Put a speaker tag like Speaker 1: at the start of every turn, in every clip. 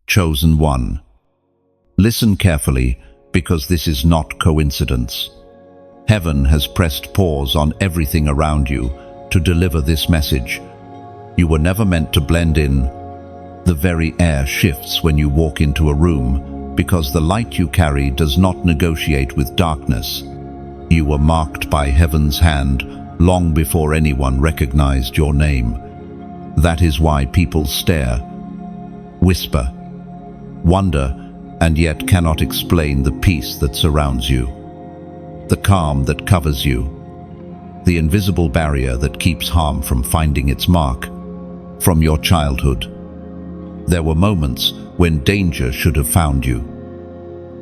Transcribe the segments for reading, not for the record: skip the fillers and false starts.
Speaker 1: Chosen one. Listen carefully, because this is not coincidence. Heaven has pressed pause on everything around you to deliver this message. You were never meant to blend in. The very air shifts when you walk into a room, because the light you carry does not negotiate with darkness. You were marked by heaven's hand long before anyone recognized your name. That is why people stare, whisper, wonder, and yet cannot explain the peace that surrounds you, the calm that covers you, the invisible barrier that keeps harm from finding its mark. From your childhood, there were moments when danger should have found you,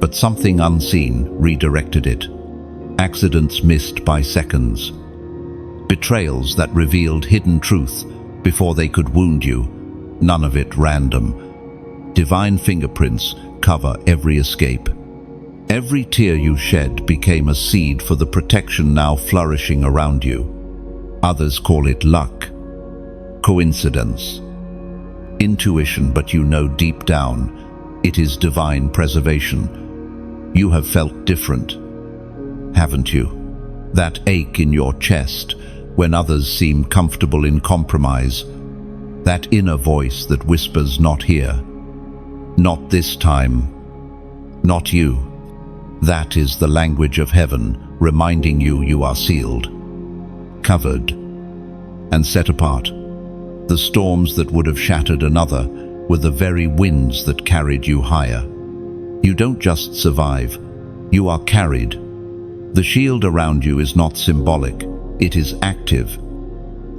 Speaker 1: but something unseen redirected it. Accidents missed by seconds, betrayals that revealed hidden truth before they could wound you, none of it random. Divine fingerprints cover every escape. Every tear you shed became a seed for the protection now flourishing around you. Others call it luck, coincidence, intuition, but you know deep down it is divine preservation. You have felt different, haven't you? That ache in your chest when others seem comfortable in compromise, that inner voice that whispers, not here, not this time, not you. That is the language of heaven, reminding you you are sealed, covered, and set apart. The storms that would have shattered another were the very winds that carried you higher. You don't just survive, you are carried. The shield around you is not symbolic, it is active,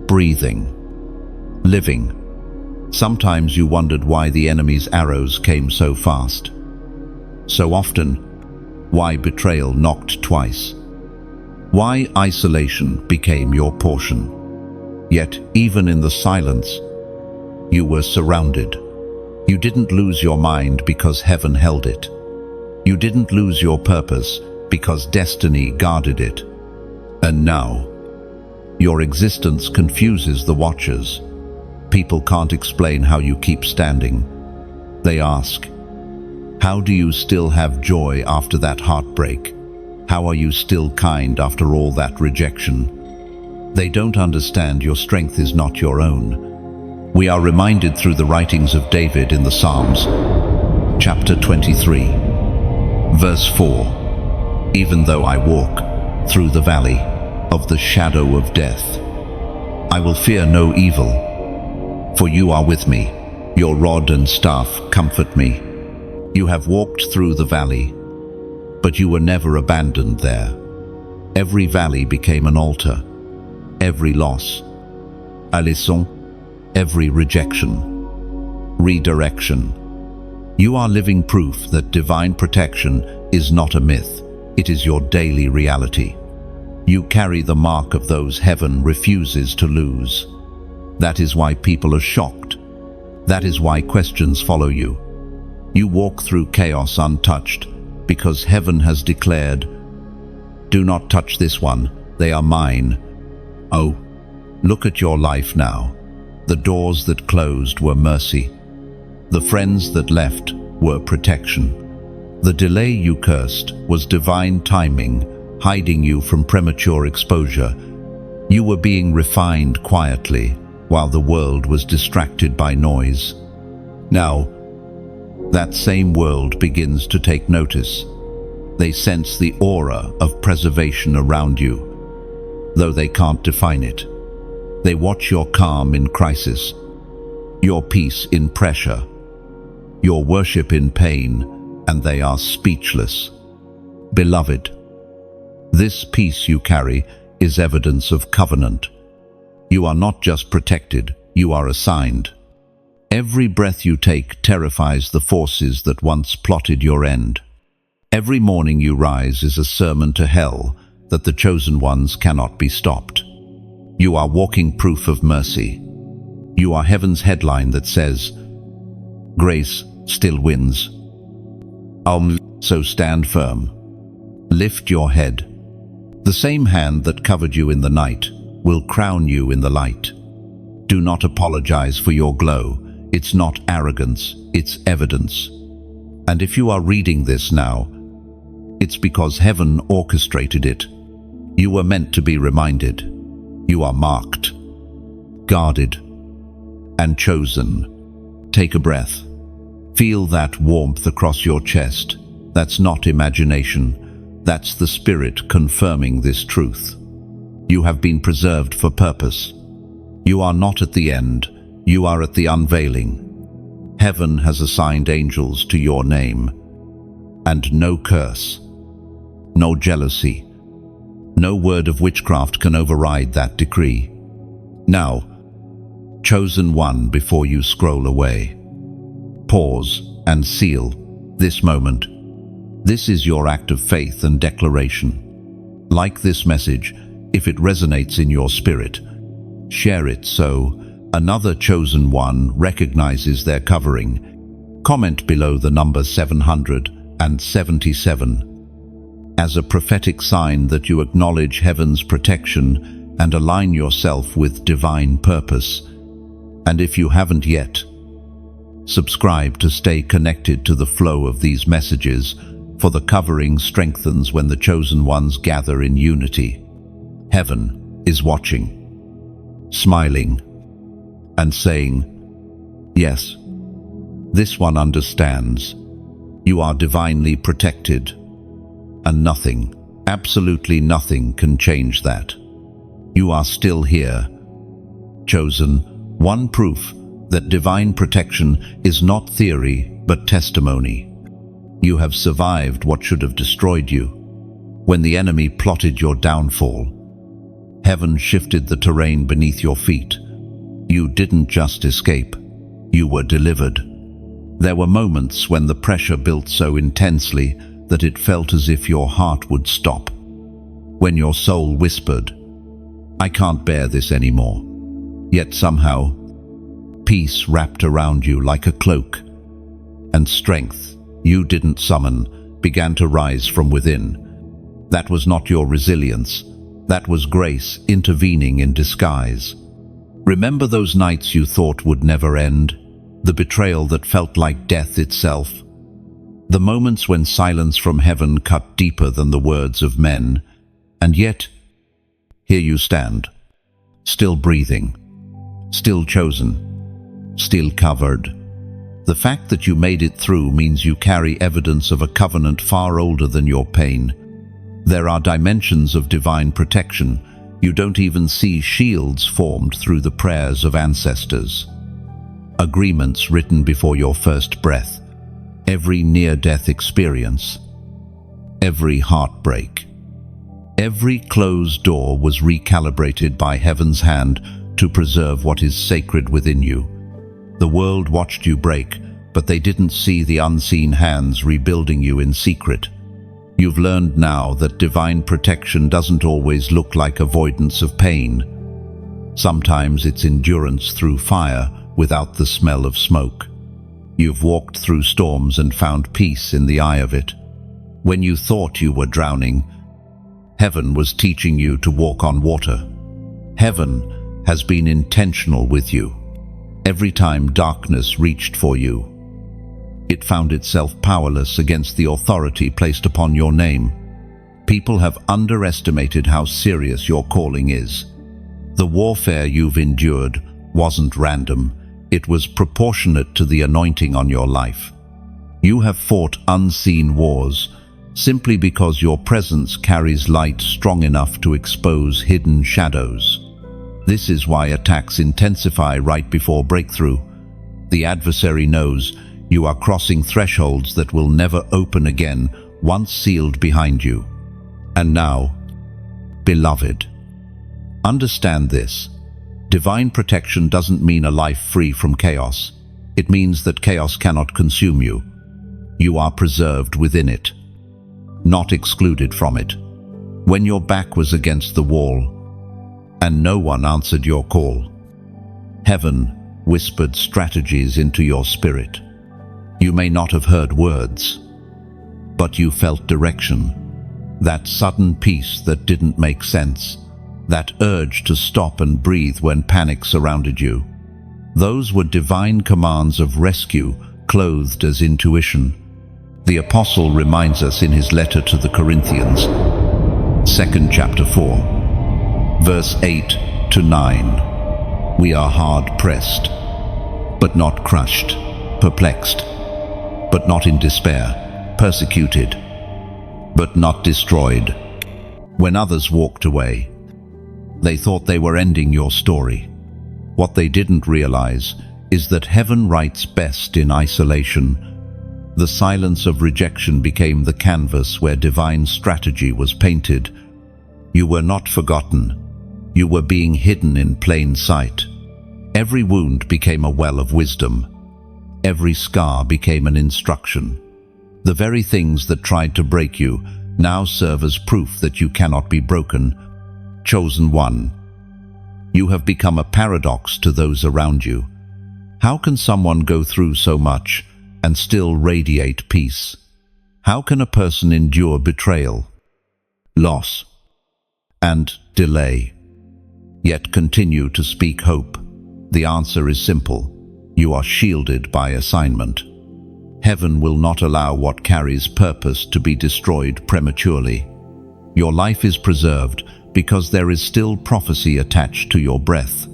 Speaker 1: breathing, living. Sometimes you wondered why the enemy's arrows came so fast. So often, why betrayal knocked twice? Why isolation became your portion? Yet, even in the silence, you were surrounded. You didn't lose your mind because heaven held it. You didn't lose your purpose because destiny guarded it. And now, your existence confuses the watchers. People can't explain how you keep standing. They ask, how do you still have joy after that heartbreak? How are you still kind after all that rejection? They don't understand your strength is not your own. We are reminded through the writings of David in the Psalms, chapter 23, verse 4. Even though I walk through the valley of the shadow of death, I will fear no evil, for you are with me. Your rod and staff comfort me. You have walked through the valley, but you were never abandoned there. Every valley became an altar. Every loss, a leçon, every rejection, redirection. You are living proof that divine protection is not a myth. It is your daily reality. You carry the mark of those heaven refuses to lose. That is why people are shocked. That is why questions follow you. You walk through chaos untouched because heaven has declared, do not touch this one, they are mine. Oh, look at your life now. The doors that closed were mercy. The friends that left were protection. The delay you cursed was divine timing, hiding you from premature exposure. You were being refined quietly while the world was distracted by noise. Now, that same world begins to take notice. They sense the aura of preservation around you, though they can't define it. They watch your calm in crisis, your peace in pressure, your worship in pain, and they are speechless. Beloved, this peace you carry is evidence of covenant. You are not just protected, you are assigned. Every breath you take terrifies the forces that once plotted your end. Every morning you rise is a sermon to hell that the chosen ones cannot be stopped. You are walking proof of mercy. You are heaven's headline that says, grace still wins. So stand firm. Lift your head. The same hand that covered you in the night will crown you in the light. Do not apologize for your glow. It's not arrogance, it's evidence. And if you are reading this now, it's because heaven orchestrated it. You were meant to be reminded. You are marked, guarded, and chosen. Take a breath. Feel that warmth across your chest. That's not imagination. That's the Spirit confirming this truth. You have been preserved for purpose. You are not at the end. You are at the unveiling. Heaven has assigned angels to your name. And no curse, no jealousy, no word of witchcraft can override that decree. Now, chosen one, before you scroll away, pause and seal this moment. This is your act of faith and declaration. Like this message, if it resonates in your spirit, share it so another chosen one recognizes their covering. Comment below the number 777 as a prophetic sign that you acknowledge heaven's protection and align yourself with divine purpose. And if you haven't yet, subscribe to stay connected to the flow of these messages, for the covering strengthens when the chosen ones gather in unity. Heaven is watching, smiling, and saying, yes, this one understands. You are divinely protected, and nothing, absolutely nothing, can change that. You are still here, chosen, one proof that divine protection is not theory but testimony. You have survived what should have destroyed you. When the enemy plotted your downfall, heaven shifted the terrain beneath your feet. You didn't just escape, you were delivered. There were moments when the pressure built so intensely that it felt as if your heart would stop. When your soul whispered, I can't bear this anymore. Yet somehow, peace wrapped around you like a cloak, and strength you didn't summon began to rise from within. That was not your resilience. That was grace intervening in disguise. Remember those nights you thought would never end? The betrayal that felt like death itself? The moments when silence from heaven cut deeper than the words of men? And yet, here you stand, still breathing, still chosen, still covered. The fact that you made it through means you carry evidence of a covenant far older than your pain. There are dimensions of divine protection. You don't even see shields formed through the prayers of ancestors. Agreements written before your first breath. Every near-death experience. Every heartbreak. Every closed door was recalibrated by heaven's hand to preserve what is sacred within you. The world watched you break, but they didn't see the unseen hands rebuilding you in secret. You've learned now that divine protection doesn't always look like avoidance of pain. Sometimes it's endurance through fire without the smell of smoke. You've walked through storms and found peace in the eye of it. When you thought you were drowning, heaven was teaching you to walk on water. Heaven has been intentional with you. Every time darkness reached for you, it found itself powerless against the authority placed upon your name. People have underestimated how serious your calling is. The warfare you've endured wasn't random. It was proportionate to the anointing on your life. You have fought unseen wars simply because your presence carries light strong enough to expose hidden shadows. This is why attacks intensify right before breakthrough. The adversary knows you are crossing thresholds that will never open again once sealed behind you. And now, beloved, understand this. Divine protection doesn't mean a life free from chaos. It means that chaos cannot consume you. You are preserved within it, not excluded from it. When your back was against the wall and no one answered your call, heaven whispered strategies into your spirit. You may not have heard words, but you felt direction. That sudden peace that didn't make sense. That urge to stop and breathe when panic surrounded you. Those were divine commands of rescue clothed as intuition. The apostle reminds us in his letter to the Corinthians, 2nd chapter 4, verse 8 to 9. We are hard pressed, but not crushed, perplexed, but not in despair, persecuted, but not destroyed. When others walked away, they thought they were ending your story. What they didn't realize is that heaven writes best in isolation. The silence of rejection became the canvas where divine strategy was painted. You were not forgotten. You were being hidden in plain sight. Every wound became a well of wisdom. Every scar became an instruction. The very things that tried to break you now serve as proof that you cannot be broken. Chosen one. You have become a paradox to those around you. How can someone go through so much and still radiate peace? How can a person endure betrayal, loss, and delay, yet continue to speak hope? The answer is simple. You are shielded by assignment. Heaven will not allow what carries purpose to be destroyed prematurely. Your life is preserved because there is still prophecy attached to your breath.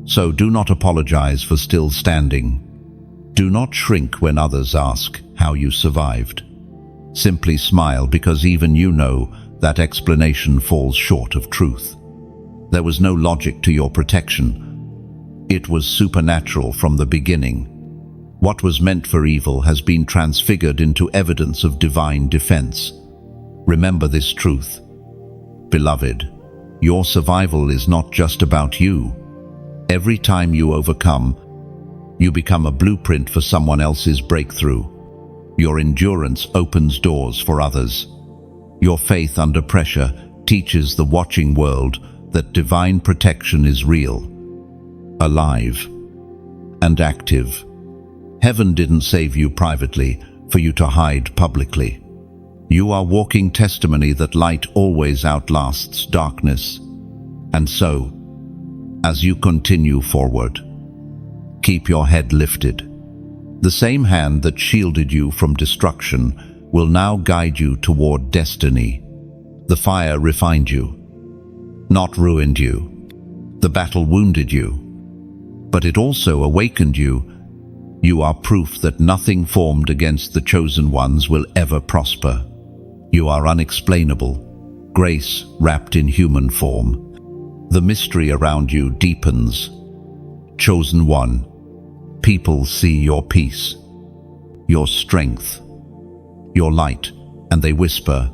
Speaker 1: So do not apologize for still standing. Do not shrink when others ask how you survived. Simply smile, because even you know that explanation falls short of truth. There was no logic to your protection. It was supernatural from the beginning. What was meant for evil has been transfigured into evidence of divine defense. Remember this truth. Beloved, your survival is not just about you. Every time you overcome, you become a blueprint for someone else's breakthrough. Your endurance opens doors for others. Your faith under pressure teaches the watching world that divine protection is real, alive, and active. Heaven didn't save you privately for you to hide publicly. You are walking testimony that light always outlasts darkness. And so, as you continue forward, keep your head lifted. The same hand that shielded you from destruction will now guide you toward destiny. The fire refined you, not ruined you. The battle wounded you, but it also awakened you. You are proof that nothing formed against the chosen ones will ever prosper. You are unexplainable, grace wrapped in human form. The mystery around you deepens. Chosen one, people see your peace, your strength, your light, and they whisper.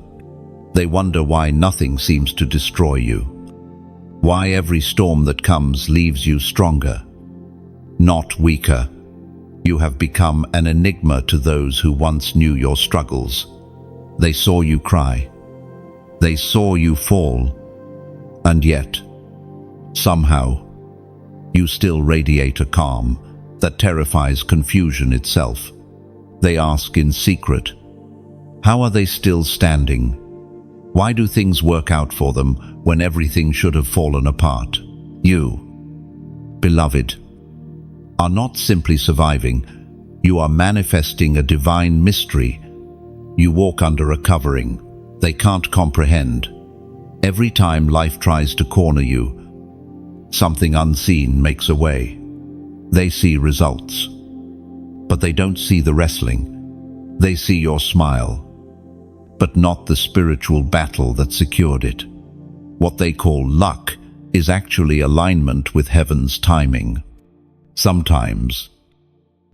Speaker 1: They wonder why nothing seems to destroy you. Why every storm that comes leaves you stronger, not weaker. You have become an enigma to those who once knew your struggles. They saw you cry. They saw you fall. And yet, somehow, you still radiate a calm that terrifies confusion itself. They ask in secret, how are they still standing? Why do things work out for them when everything should have fallen apart? You, beloved, are not simply surviving. You are manifesting a divine mystery. You walk under a covering they can't comprehend. Every time life tries to corner you, something unseen makes a way. They see results, but they don't see the wrestling. They see your smile, but not the spiritual battle that secured it. What they call luck is actually alignment with heaven's timing. Sometimes,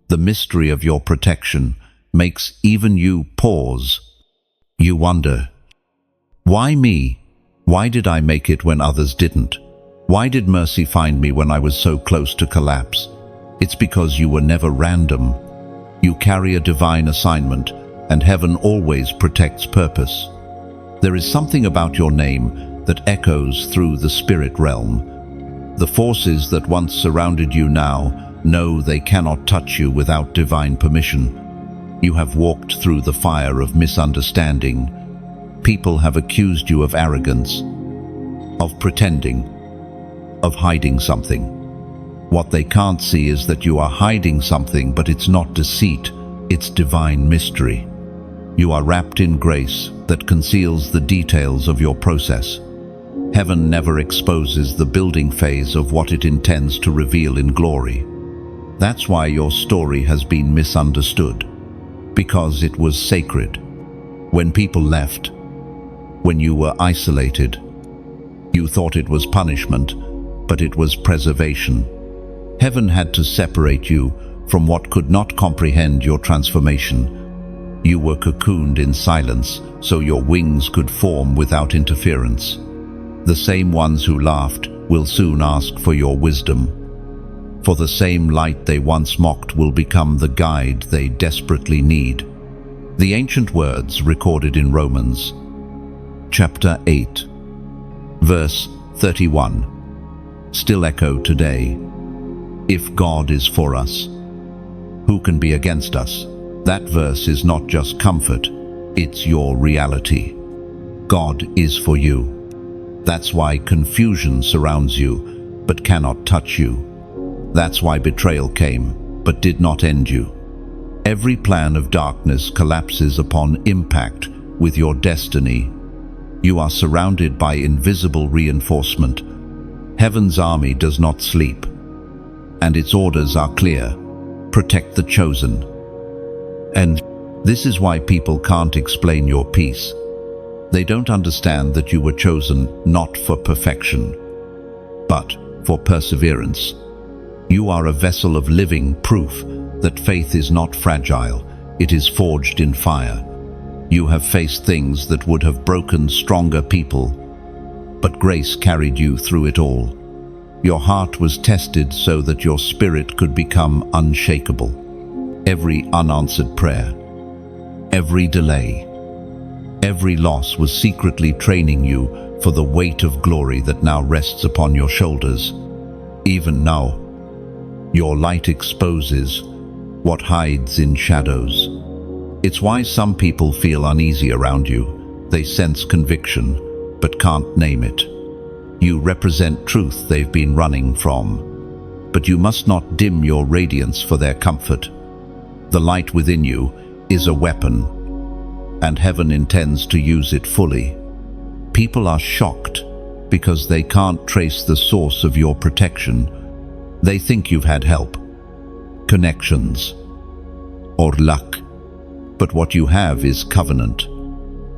Speaker 1: the mystery of your protection makes even you pause. You wonder, why me? Why did I make it when others didn't? Why did mercy find me when I was so close to collapse? It's because you were never random. You carry a divine assignment, and heaven always protects purpose. There is something about your name that echoes through the spirit realm. The forces that once surrounded you now know they cannot touch you without divine permission. You have walked through the fire of misunderstanding. People have accused you of arrogance, of pretending, of hiding something. What they can't see is that you are hiding something, but it's not deceit. It's divine mystery. You are wrapped in grace that conceals the details of your process. Heaven never exposes the building phase of what it intends to reveal in glory. That's why your story has been misunderstood, because it was sacred. When people left, when you were isolated, you thought it was punishment, but it was preservation. Heaven had to separate you from what could not comprehend your transformation. You were cocooned in silence, so your wings could form without interference. The same ones who laughed will soon ask for your wisdom. For the same light they once mocked will become the guide they desperately need. The ancient words recorded in Romans, chapter 8, verse 31, still echo today. If God is for us, who can be against us? That verse is not just comfort, it's your reality. God is for you. That's why confusion surrounds you, but cannot touch you. That's why betrayal came, but did not end you. Every plan of darkness collapses upon impact with your destiny. You are surrounded by invisible reinforcement. Heaven's army does not sleep, and its orders are clear: protect the chosen. And this is why people can't explain your peace. They don't understand that you were chosen not for perfection, but for perseverance. You are a vessel of living proof that faith is not fragile, it is forged in fire. You have faced things that would have broken stronger people, but grace carried you through it all. Your heart was tested so that your spirit could become unshakable. Every unanswered prayer, every delay, every loss was secretly training you for the weight of glory that now rests upon your shoulders. Even now, your light exposes what hides in shadows. It's why some people feel uneasy around you. They sense conviction, but can't name it. You represent truth they've been running from, but you must not dim your radiance for their comfort. The light within you is a weapon, and heaven intends to use it fully. People are shocked because they can't trace the source of your protection. They think you've had help, connections, or luck. But what you have is covenant.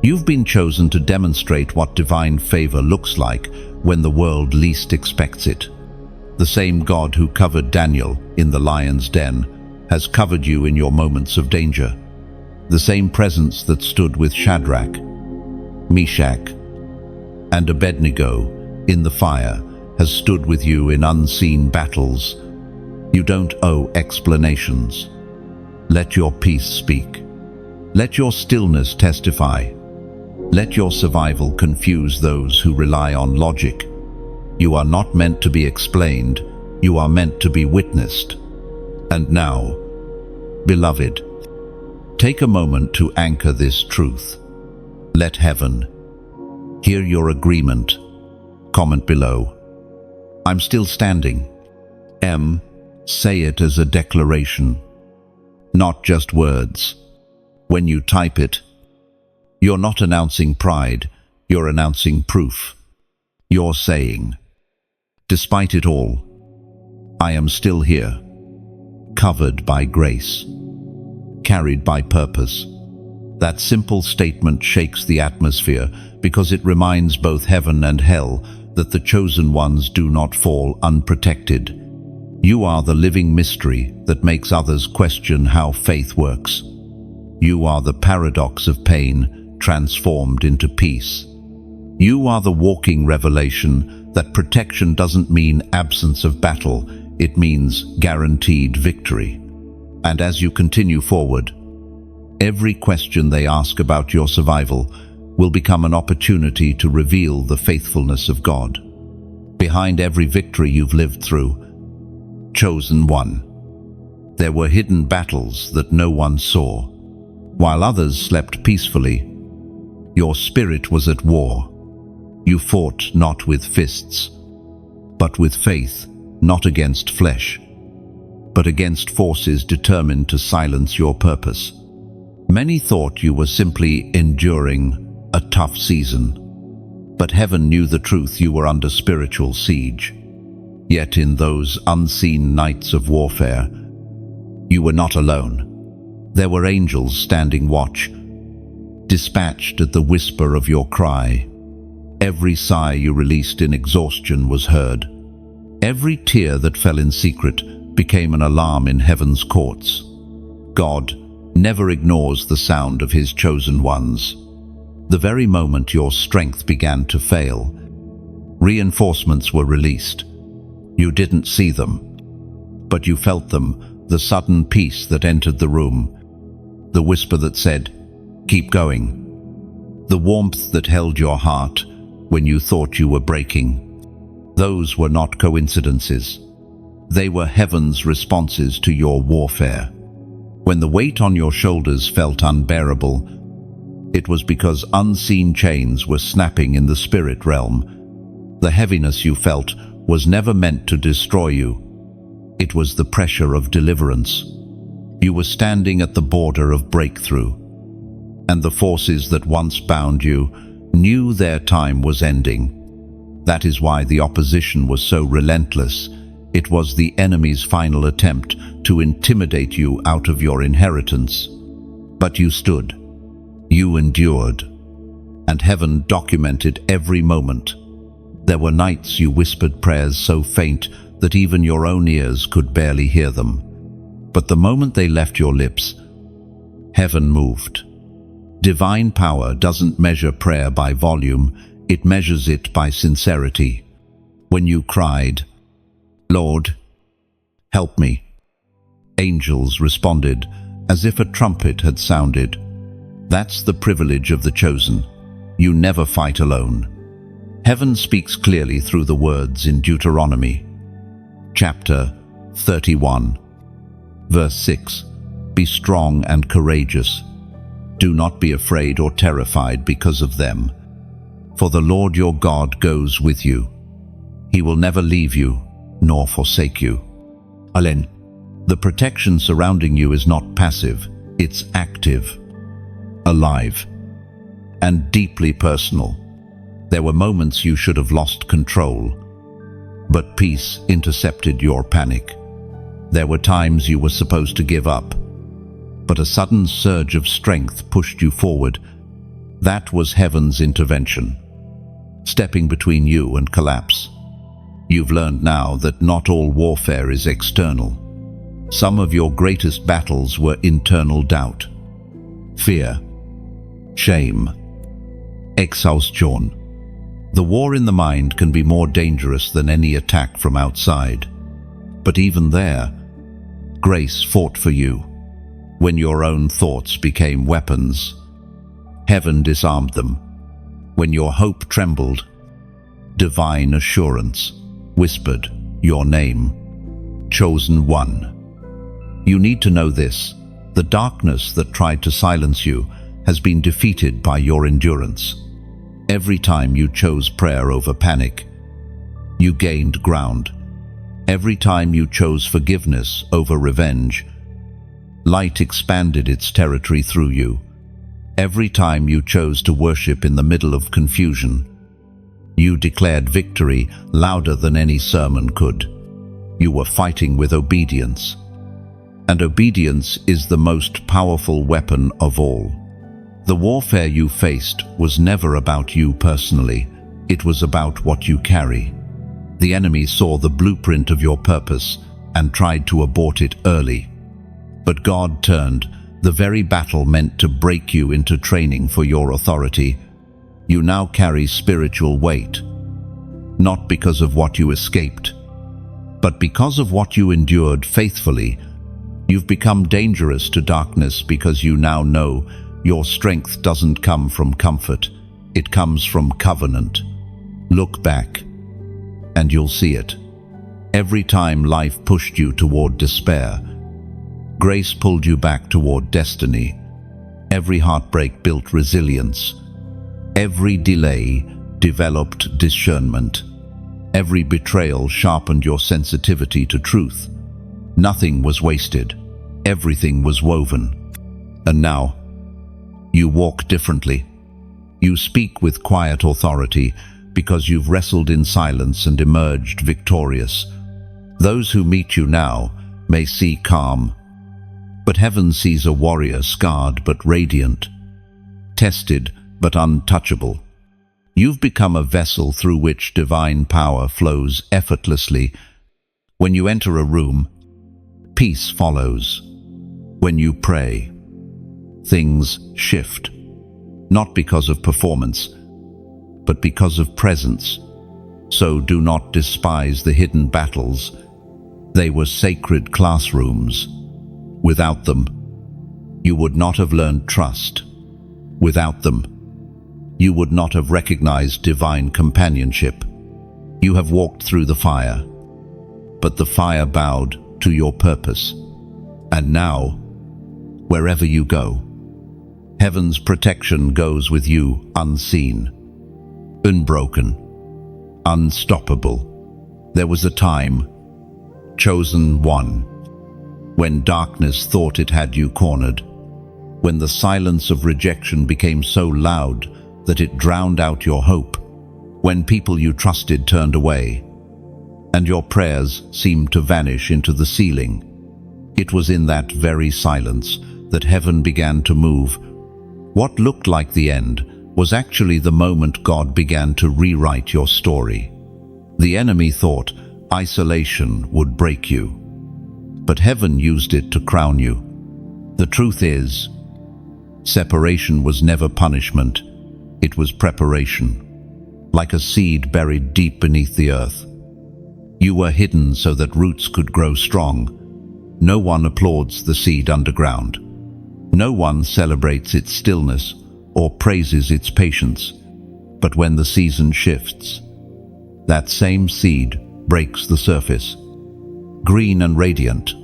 Speaker 1: You've been chosen to demonstrate what divine favor looks like when the world least expects it. The same God who covered Daniel in the lion's den has covered you in your moments of danger. The same presence that stood with Shadrach, Meshach, and Abednego in the fire has stood with you in unseen battles. You don't owe explanations. Let your peace speak. Let your stillness testify. Let your survival confuse those who rely on logic. You are not meant to be explained, you are meant to be witnessed. And now, beloved, take a moment to anchor this truth. Let heaven hear your agreement. Comment below. I'm still standing. Say it as a declaration, not just words. When you type it, you're not announcing pride, you're announcing proof. You're saying, despite it all, I am still here, covered by grace, carried by purpose. That simple statement shakes the atmosphere because it reminds both heaven and hell that the chosen ones do not fall unprotected. You are the living mystery that makes others question how faith works. You are the paradox of pain transformed into peace. You are the walking revelation that protection doesn't mean absence of battle, it means guaranteed victory. And as you continue forward, every question they ask about your survival will become an opportunity to reveal the faithfulness of God. Behind every victory you've lived through, chosen one, there were hidden battles that no one saw. While others slept peacefully, your spirit was at war. You fought not with fists, but with faith, not against flesh. but against forces determined to silence your purpose. Many thought you were simply enduring a tough season, but heaven knew the truth: you were under spiritual siege. Yet in those unseen nights of warfare, you were not alone. There were angels standing watch, dispatched at the whisper of your cry. Every sigh you released in exhaustion was heard. Every tear that fell in secret became an alarm in heaven's courts. God never ignores the sound of his chosen ones. The very moment your strength began to fail, reinforcements were released. You didn't see them, but you felt them, the sudden peace that entered the room, the whisper that said, "Keep going," the warmth that held your heart when you thought you were breaking. Those were not coincidences. They were heaven's responses to your warfare. When the weight on your shoulders felt unbearable, it was because unseen chains were snapping in the spirit realm. The heaviness you felt was never meant to destroy you. It was the pressure of deliverance. You were standing at the border of breakthrough, and the forces that once bound you knew their time was ending. That is why the opposition was so relentless. It was the enemy's final attempt to intimidate you out of your inheritance. But you stood. You endured, and heaven documented every moment. There were nights you whispered prayers so faint that even your own ears could barely hear them. But the moment they left your lips, heaven moved. Divine power doesn't measure prayer by volume, it measures it by sincerity. When you cried, "Lord, help me," angels responded as if a trumpet had sounded. That's the privilege of the chosen. You never fight alone. Heaven speaks clearly through the words in Deuteronomy, chapter 31, verse 6. Be strong and courageous. Do not be afraid or terrified because of them, for the Lord your God goes with you. He will never leave you nor forsake you. Alen, the protection surrounding you is not passive, it's active, alive, and deeply personal. There were moments you should have lost control, but peace intercepted your panic. There were times you were supposed to give up, but a sudden surge of strength pushed you forward. That was heaven's intervention, stepping between you and collapse. You've learned now that not all warfare is external. Some of your greatest battles were internal doubt, fear, shame, exhaustion. The war in the mind can be more dangerous than any attack from outside. But even there, grace fought for you. When your own thoughts became weapons, heaven disarmed them. When your hope trembled, divine assurance whispered your name, chosen one. You need to know this: the darkness that tried to silence you has been defeated by your endurance. Every time you chose prayer over panic, you gained ground. Every time you chose forgiveness over revenge, light expanded its territory through you. Every time you chose to worship in the middle of confusion, you declared victory louder than any sermon could. You were fighting with obedience, and obedience is the most powerful weapon of all. The warfare you faced was never about you personally, it was about what you carry. The enemy saw the blueprint of your purpose and tried to abort it early. But God turned the very battle meant to break you into training for your authority. You now carry spiritual weight, not because of what you escaped, but because of what you endured faithfully. You've become dangerous to darkness because you now know your strength doesn't come from comfort, it comes from covenant. Look back, and you'll see it. Every time life pushed you toward despair, grace pulled you back toward destiny. Every heartbreak built resilience. Every delay developed discernment. Every betrayal sharpened your sensitivity to truth. Nothing was wasted. Everything was woven. And now, you walk differently. You speak with quiet authority because you've wrestled in silence and emerged victorious. Those who meet you now may see calm, but heaven sees a warrior scarred but radiant, tested but untouchable. You've become a vessel through which divine power flows effortlessly. When you enter a room, peace follows. When you pray, things shift, not because of performance, but because of presence. So do not despise the hidden battles. They were sacred classrooms. Without them, you would not have learned trust. Without them, you would not have recognized divine companionship. You have walked through the fire, but the fire bowed to your purpose. And now, wherever you go, heaven's protection goes with you unseen, unbroken, unstoppable. There was a time, chosen one, when darkness thought it had you cornered, when the silence of rejection became so loud that it drowned out your hope, when people you trusted turned away, and your prayers seemed to vanish into the ceiling. It was in that very silence that heaven began to move. What looked like the end was actually the moment God began to rewrite your story. The enemy thought isolation would break you, but heaven used it to crown you. The truth is, separation was never punishment, it was preparation. Like a seed buried deep beneath the earth, you were hidden so that roots could grow strong. No one applauds the seed underground. No one celebrates its stillness or praises its patience. But when the season shifts, that same seed breaks the surface, green and radiant,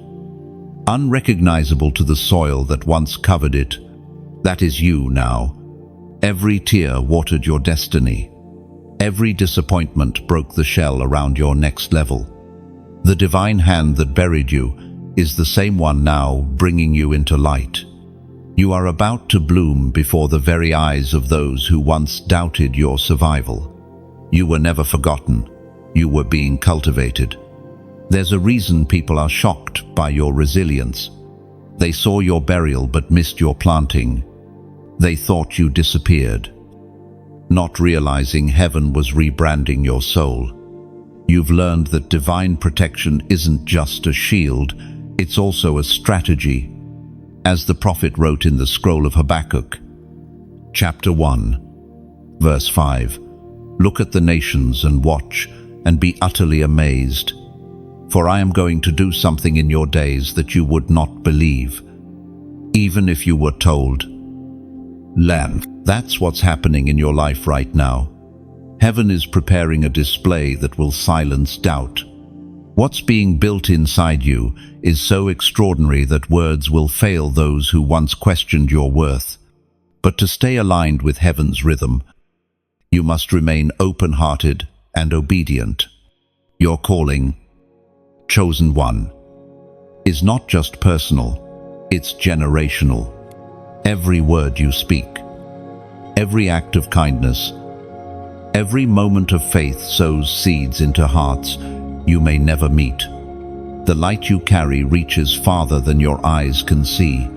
Speaker 1: unrecognizable to the soil that once covered it. That is you now. Every tear watered your destiny. Every disappointment broke the shell around your next level. The divine hand that buried you is the same one now bringing you into light. You are about to bloom before the very eyes of those who once doubted your survival. You were never forgotten. You were being cultivated. There's a reason people are shocked by your resilience. They saw your burial but missed your planting. They thought you disappeared, not realizing heaven was rebranding your soul. You've learned that divine protection isn't just a shield, it's also a strategy. As the prophet wrote in the scroll of Habakkuk, chapter 1, verse 5, "Look at the nations and watch, and be utterly amazed. For I am going to do something in your days that you would not believe, even if you were told." Lamb. That's what's happening in your life right now. Heaven is preparing a display that will silence doubt. What's being built inside you is so extraordinary that words will fail those who once questioned your worth. But to stay aligned with heaven's rhythm, you must remain open-hearted and obedient. Your calling, chosen one, is not just personal, it's generational. Every word you speak, every act of kindness, every moment of faith sows seeds into hearts you may never meet. The light you carry reaches farther than your eyes can see.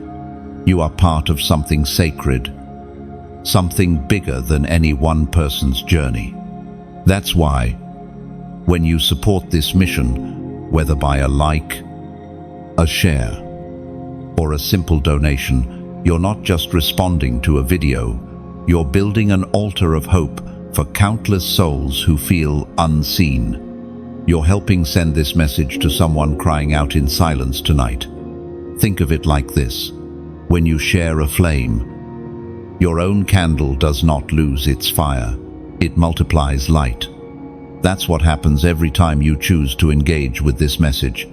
Speaker 1: You are part of something sacred, something bigger than any one person's journey. That's why, when you support this mission, whether by a like, a share, or a simple donation, you're not just responding to a video, you're building an altar of hope for countless souls who feel unseen. You're helping send this message to someone crying out in silence tonight. Think of it like this: when you share a flame, your own candle does not lose its fire, it multiplies light. That's what happens every time you choose to engage with this message.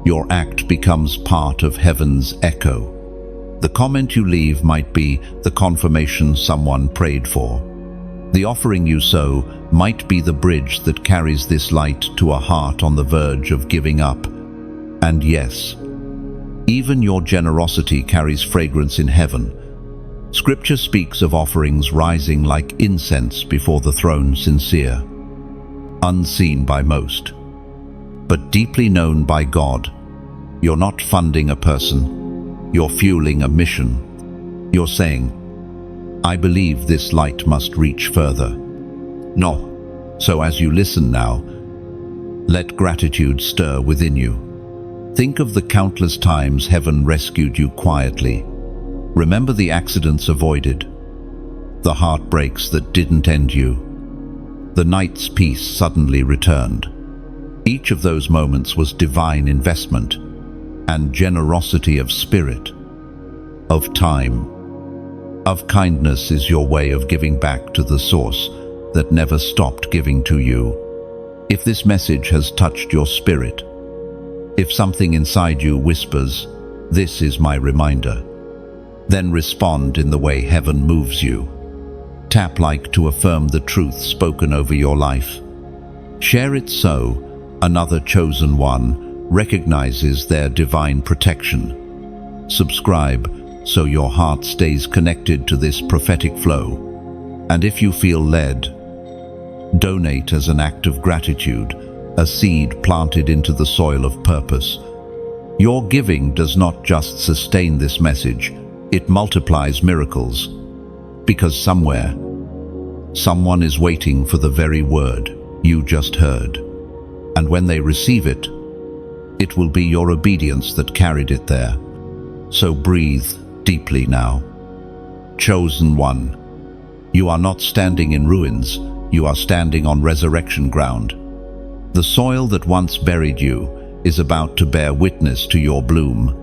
Speaker 1: Your act becomes part of heaven's echo. The comment you leave might be the confirmation someone prayed for. The offering you sow might be the bridge that carries this light to a heart on the verge of giving up. And yes, even your generosity carries fragrance in heaven. Scripture speaks of offerings rising like incense before the throne, sincere, unseen by most, but deeply known by God. You're not funding a person, you're fueling a mission. You're saying, I believe this light must reach further. No. So as you listen now, let gratitude stir within you. Think of the countless times heaven rescued you quietly. Remember the accidents avoided, the heartbreaks that didn't end you, the night's peace suddenly returned. Each of those moments was divine investment and generosity of spirit, of time, of kindness is your way of giving back to the source that never stopped giving to you. If this message has touched your spirit, if something inside you whispers, "This is my reminder," then respond in the way heaven moves you. Tap like to affirm the truth spoken over your life. Share it so another chosen one recognizes their divine protection. Subscribe so your heart stays connected to this prophetic flow. And if you feel led, donate as an act of gratitude, a seed planted into the soil of purpose. Your giving does not just sustain this message, it multiplies miracles. Because somewhere, someone is waiting for the very word you just heard. And when they receive it, it will be your obedience that carried it there. So breathe deeply now. Chosen one, you are not standing in ruins, you are standing on resurrection ground. The soil that once buried you is about to bear witness to your bloom.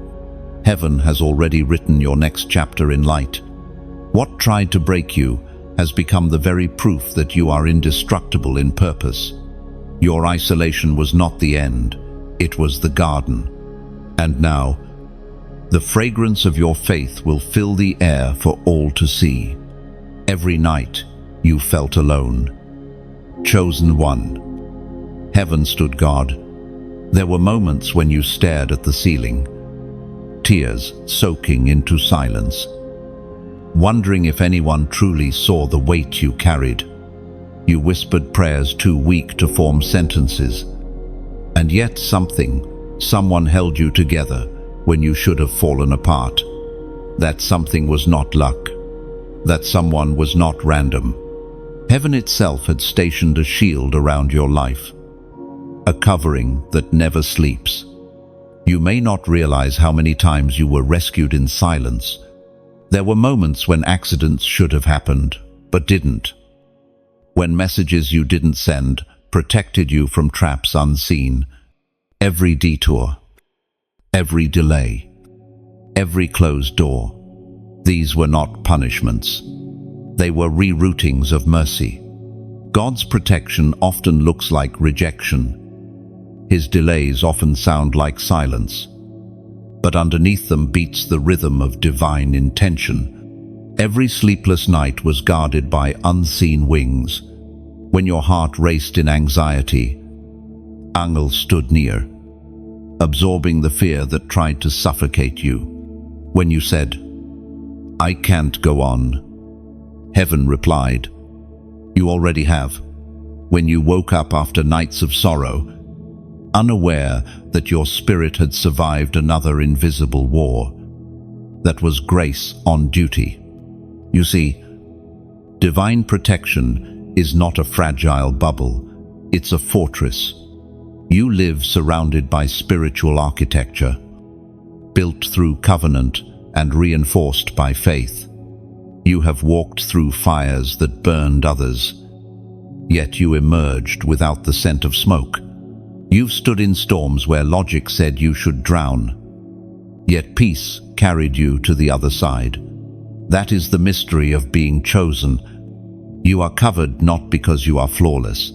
Speaker 1: Heaven has already written your next chapter in light. What tried to break you has become the very proof that you are indestructible in purpose. Your isolation was not the end, it was the garden. And now, the fragrance of your faith will fill the air for all to see. Every night, you felt alone. Chosen one. Heaven stood guard. There were moments when you stared at the ceiling, tears soaking into silence, wondering if anyone truly saw the weight you carried. You whispered prayers too weak to form sentences, and yet someone held you together when you should have fallen apart. That something was not luck. That someone was not random. Heaven itself had stationed a shield around your life, a covering that never sleeps. You may not realize how many times you were rescued in silence. There were moments when accidents should have happened, but didn't. When messages you didn't send protected you from traps unseen. Every detour, every delay, every closed door. These were not punishments. They were reroutings of mercy. God's protection often looks like rejection. His delays often sound like silence. But underneath them beats the rhythm of divine intention. Every sleepless night was guarded by unseen wings. When your heart raced in anxiety, angels stood near, absorbing the fear that tried to suffocate you. When you said, "I can't go on," heaven replied, "You already have." When you woke up after nights of sorrow, unaware that your spirit had survived another invisible war, that was grace on duty. You see, divine protection is not a fragile bubble, it's a fortress. You live surrounded by spiritual architecture, built through covenant and reinforced by faith. You have walked through fires that burned others, yet you emerged without the scent of smoke. You've stood in storms where logic said you should drown, yet peace carried you to the other side. That is the mystery of being chosen. You are covered not because you are flawless,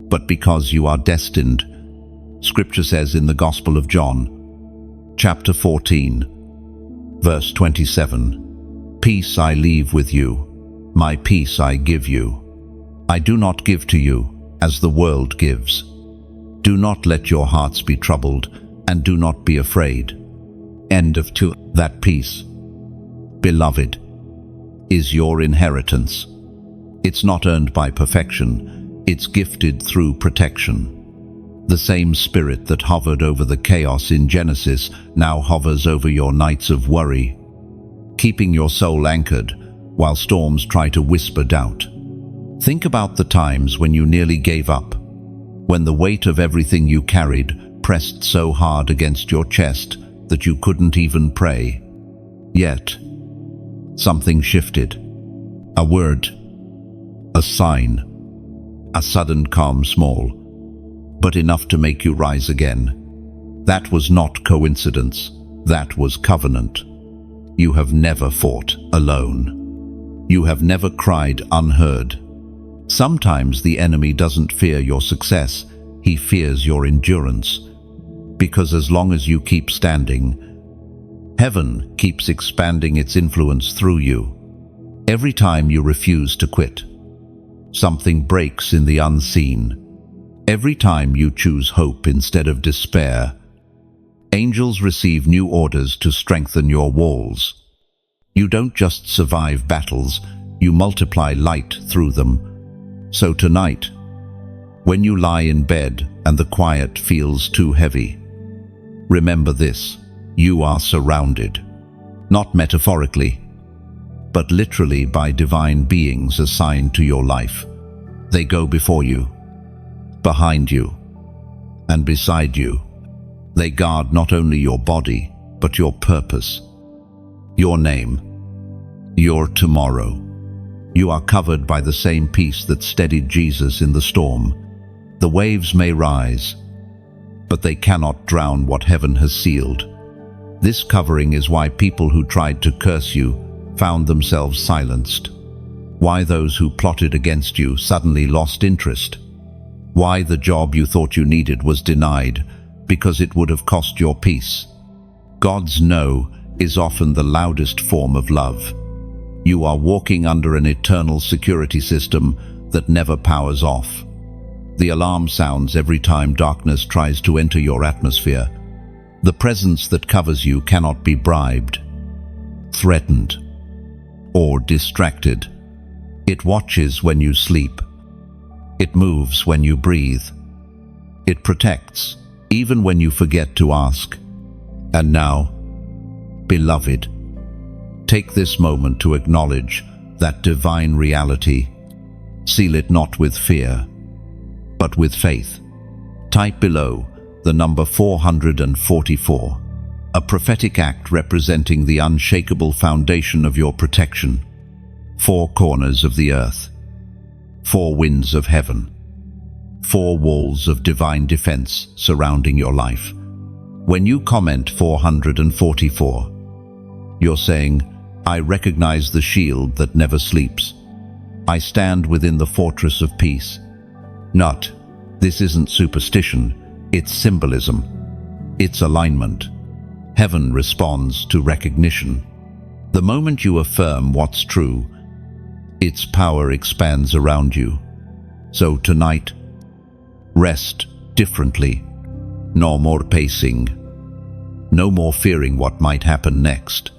Speaker 1: but because you are destined. Scripture says in the Gospel of John, chapter 14, verse 27, "Peace I leave with you, my peace I give you. I do not give to you as the world gives. Do not let your hearts be troubled, and do not be afraid. End of 2. That peace, beloved, is your inheritance. It's not earned by perfection, it's gifted through protection. The same spirit that hovered over the chaos in Genesis now hovers over your nights of worry, keeping your soul anchored while storms try to whisper doubt. Think about the times when you nearly gave up, when the weight of everything you carried pressed so hard against your chest that you couldn't even pray. Yet, something shifted. A word, a sign, a sudden calm, small, but enough to make you rise again. That was not coincidence, that was covenant. You have never fought alone. You have never cried unheard. Sometimes the enemy doesn't fear your success, he fears your endurance. Because as long as you keep standing, heaven keeps expanding its influence through you. Every time you refuse to quit, something breaks in the unseen. Every time you choose hope instead of despair, angels receive new orders to strengthen your walls. You don't just survive battles, you multiply light through them. So tonight, when you lie in bed and the quiet feels too heavy, remember this: you are surrounded, not metaphorically, but literally by divine beings assigned to your life. They go before you, behind you, and beside you. They guard not only your body, but your purpose, your name, your tomorrow. You are covered by the same peace that steadied Jesus in the storm. The waves may rise, but they cannot drown what heaven has sealed. This covering is why people who tried to curse you found themselves silenced. Why those who plotted against you suddenly lost interest. Why the job you thought you needed was denied, because it would have cost your peace. God's no is often the loudest form of love. You are walking under an eternal security system that never powers off. The alarm sounds every time darkness tries to enter your atmosphere. The presence that covers you cannot be bribed, threatened, or distracted. It watches when you sleep. It moves when you breathe. It protects, even when you forget to ask. And now, beloved, take this moment to acknowledge that divine reality. Seal it not with fear, but with faith. Type below the number 444, a prophetic act representing the unshakable foundation of your protection. 4 corners of the earth, 4 winds of heaven, 4 walls of divine defense surrounding your life. When you comment 444, you're saying, I recognize the shield that never sleeps. I stand within the fortress of peace. Not, this isn't superstition, it's symbolism. It's alignment. Heaven responds to recognition. The moment you affirm what's true, its power expands around you. So tonight, rest differently. No more pacing. No more fearing what might happen next.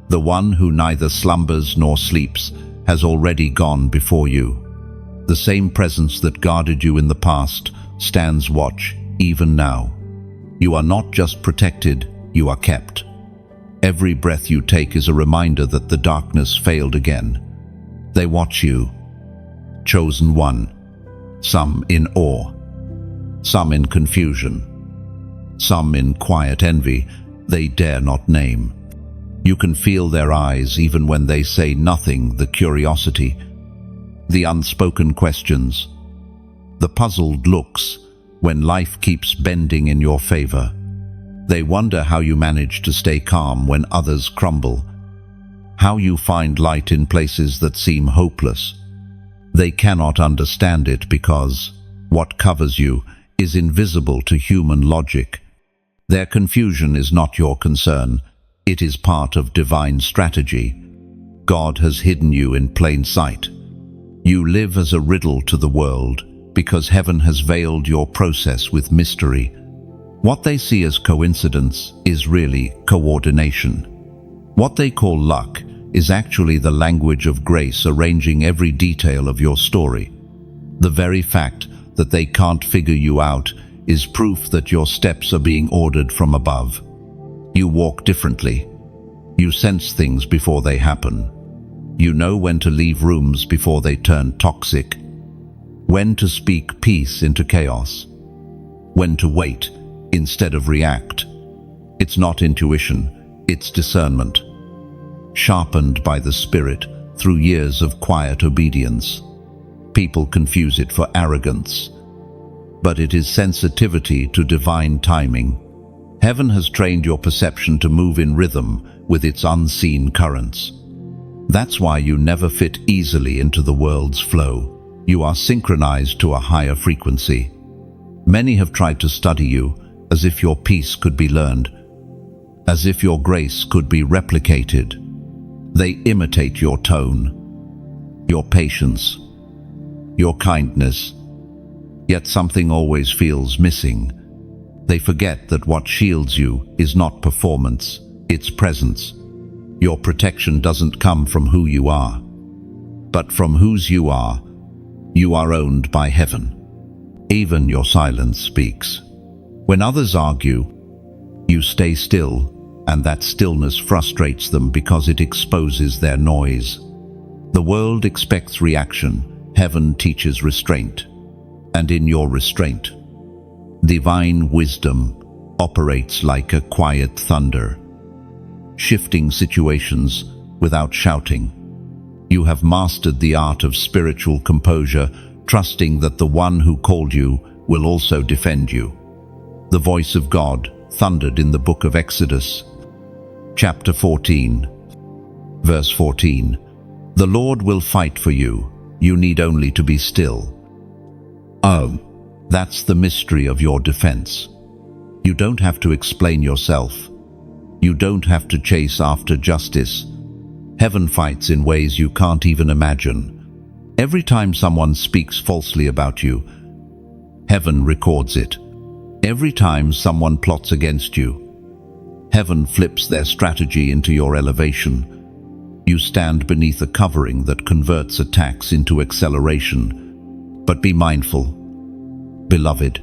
Speaker 1: The one who neither slumbers nor sleeps has already gone before you. The same presence that guarded you in the past stands watch even now. You are not just protected, you are kept. Every breath you take is a reminder that the darkness failed again. They watch you, chosen one, some in awe, some in confusion, some in quiet envy they dare not name. You can feel their eyes even when they say nothing, the curiosity, the unspoken questions, the puzzled looks when life keeps bending in your favor. They wonder how you manage to stay calm when others crumble, how you find light in places that seem hopeless. They cannot understand it because what covers you is invisible to human logic. Their confusion is not your concern. It is part of divine strategy. God has hidden you in plain sight. You live as a riddle to the world because heaven has veiled your process with mystery. What they see as coincidence is really coordination. What they call luck is actually the language of grace arranging every detail of your story. The very fact that they can't figure you out is proof that your steps are being ordered from above. You walk differently. You sense things before they happen. You know when to leave rooms before they turn toxic, when to speak peace into chaos, when to wait instead of react. It's not intuition, it's discernment, sharpened by the Spirit through years of quiet obedience. People confuse it for arrogance, but it is sensitivity to divine timing. Heaven has trained your perception to move in rhythm with its unseen currents. That's why you never fit easily into the world's flow. You are synchronized to a higher frequency. Many have tried to study you as if your peace could be learned, as if your grace could be replicated. They imitate your tone, your patience, your kindness, yet something always feels missing. They forget that what shields you is not performance, it's presence. Your protection doesn't come from who you are, but from whose you are. You are owned by heaven. Even your silence speaks. When others argue, you stay still, and that stillness frustrates them because it exposes their noise. The world expects reaction, heaven teaches restraint. And in your restraint, divine wisdom operates like a quiet thunder, shifting situations without shouting. You have mastered the art of spiritual composure, trusting that the one who called you will also defend you. The voice of God thundered in the book of Exodus, chapter 14, verse 14. The Lord will fight for you. You need only to be still. Oh, that's the mystery of your defense. You don't have to explain yourself. You don't have to chase after justice. Heaven fights in ways you can't even imagine. Every time someone speaks falsely about you, heaven records it. Every time someone plots against you, heaven flips their strategy into your elevation. You stand beneath a covering that converts attacks into acceleration. But be mindful, beloved.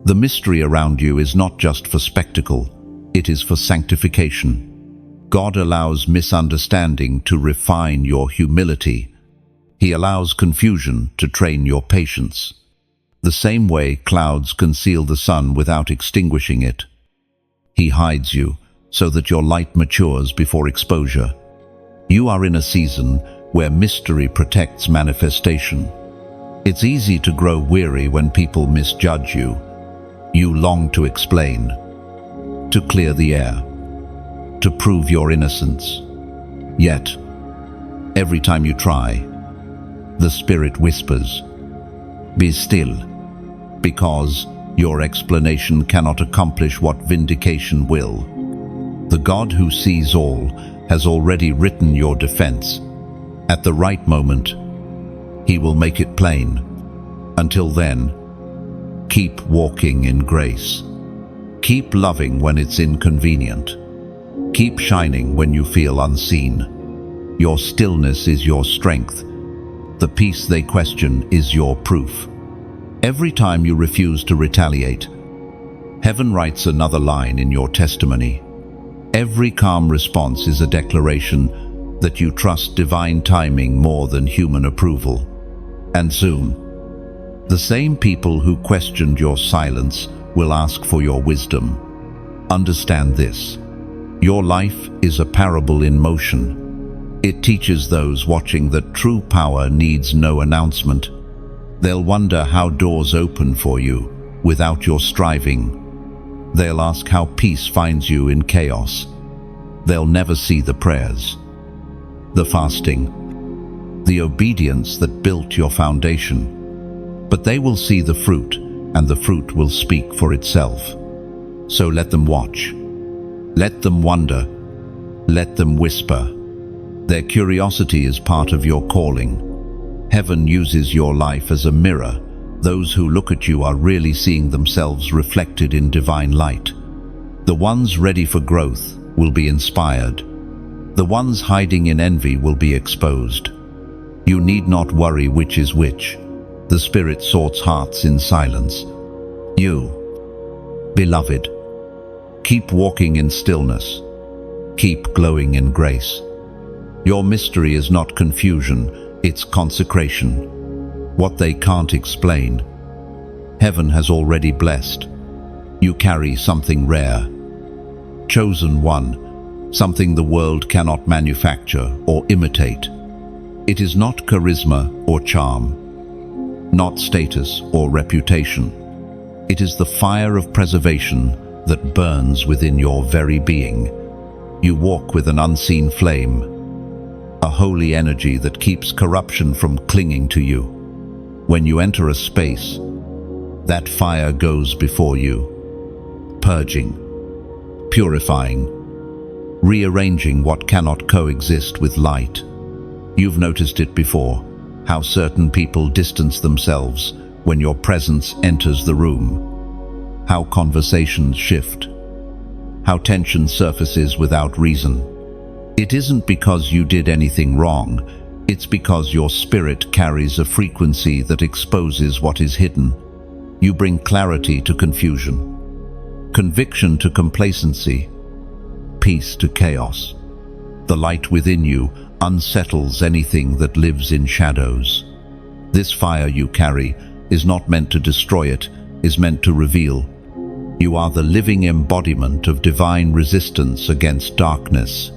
Speaker 1: The mystery around you is not just for spectacle, it is for sanctification. God allows misunderstanding to refine your humility. He allows confusion to train your patience. The same way clouds conceal the sun without extinguishing it. He hides you so that your light matures before exposure. You are in a season where mystery protects manifestation. It's easy to grow weary when people misjudge you. You long to explain, to clear the air, to prove your innocence. Yet, every time you try, the Spirit whispers, "Be still," because your explanation cannot accomplish what vindication will. The God who sees all has already written your defense. At the right moment, He will make it plain. Until then, keep walking in grace. Keep loving when it's inconvenient. Keep shining when you feel unseen. Your stillness is your strength. The peace they question is your proof. Every time you refuse to retaliate, heaven writes another line in your testimony. Every calm response is a declaration that you trust divine timing more than human approval. And soon, the same people who questioned your silence will ask for your wisdom. Understand this. Your life is a parable in motion. It teaches those watching that true power needs no announcement. They'll wonder how doors open for you without your striving. They'll ask how peace finds you in chaos. They'll never see the prayers, the fasting, the obedience that built your foundation. But they will see the fruit, and the fruit will speak for itself. So let them watch. Let them wonder. Let them whisper. Their curiosity is part of your calling. Heaven uses your life as a mirror, Those who look at you are really seeing themselves reflected in divine light. The ones ready for growth will be inspired. The ones hiding in envy will be exposed. You need not worry which is which. The Spirit sorts hearts in silence. You, beloved, keep walking in stillness. Keep glowing in grace. Your mystery is not confusion, it's consecration. What they can't explain, heaven has already blessed. You carry something rare, chosen one, something the world cannot manufacture or imitate. It is not charisma or charm, not status or reputation. It is the fire of preservation that burns within your very being. You walk with an unseen flame, a holy energy that keeps corruption from clinging to you. When you enter a space, that fire goes before you, purging, purifying, rearranging what cannot coexist with light. You've noticed it before, how certain people distance themselves when your presence enters the room, how conversations shift, how tension surfaces without reason. It isn't because you did anything wrong, it's because your spirit carries a frequency that exposes what is hidden. You bring clarity to confusion, conviction to complacency, peace to chaos. The light within you unsettles anything that lives in shadows. This fire you carry is not meant to destroy it, is meant to reveal. You are the living embodiment of divine resistance against darkness.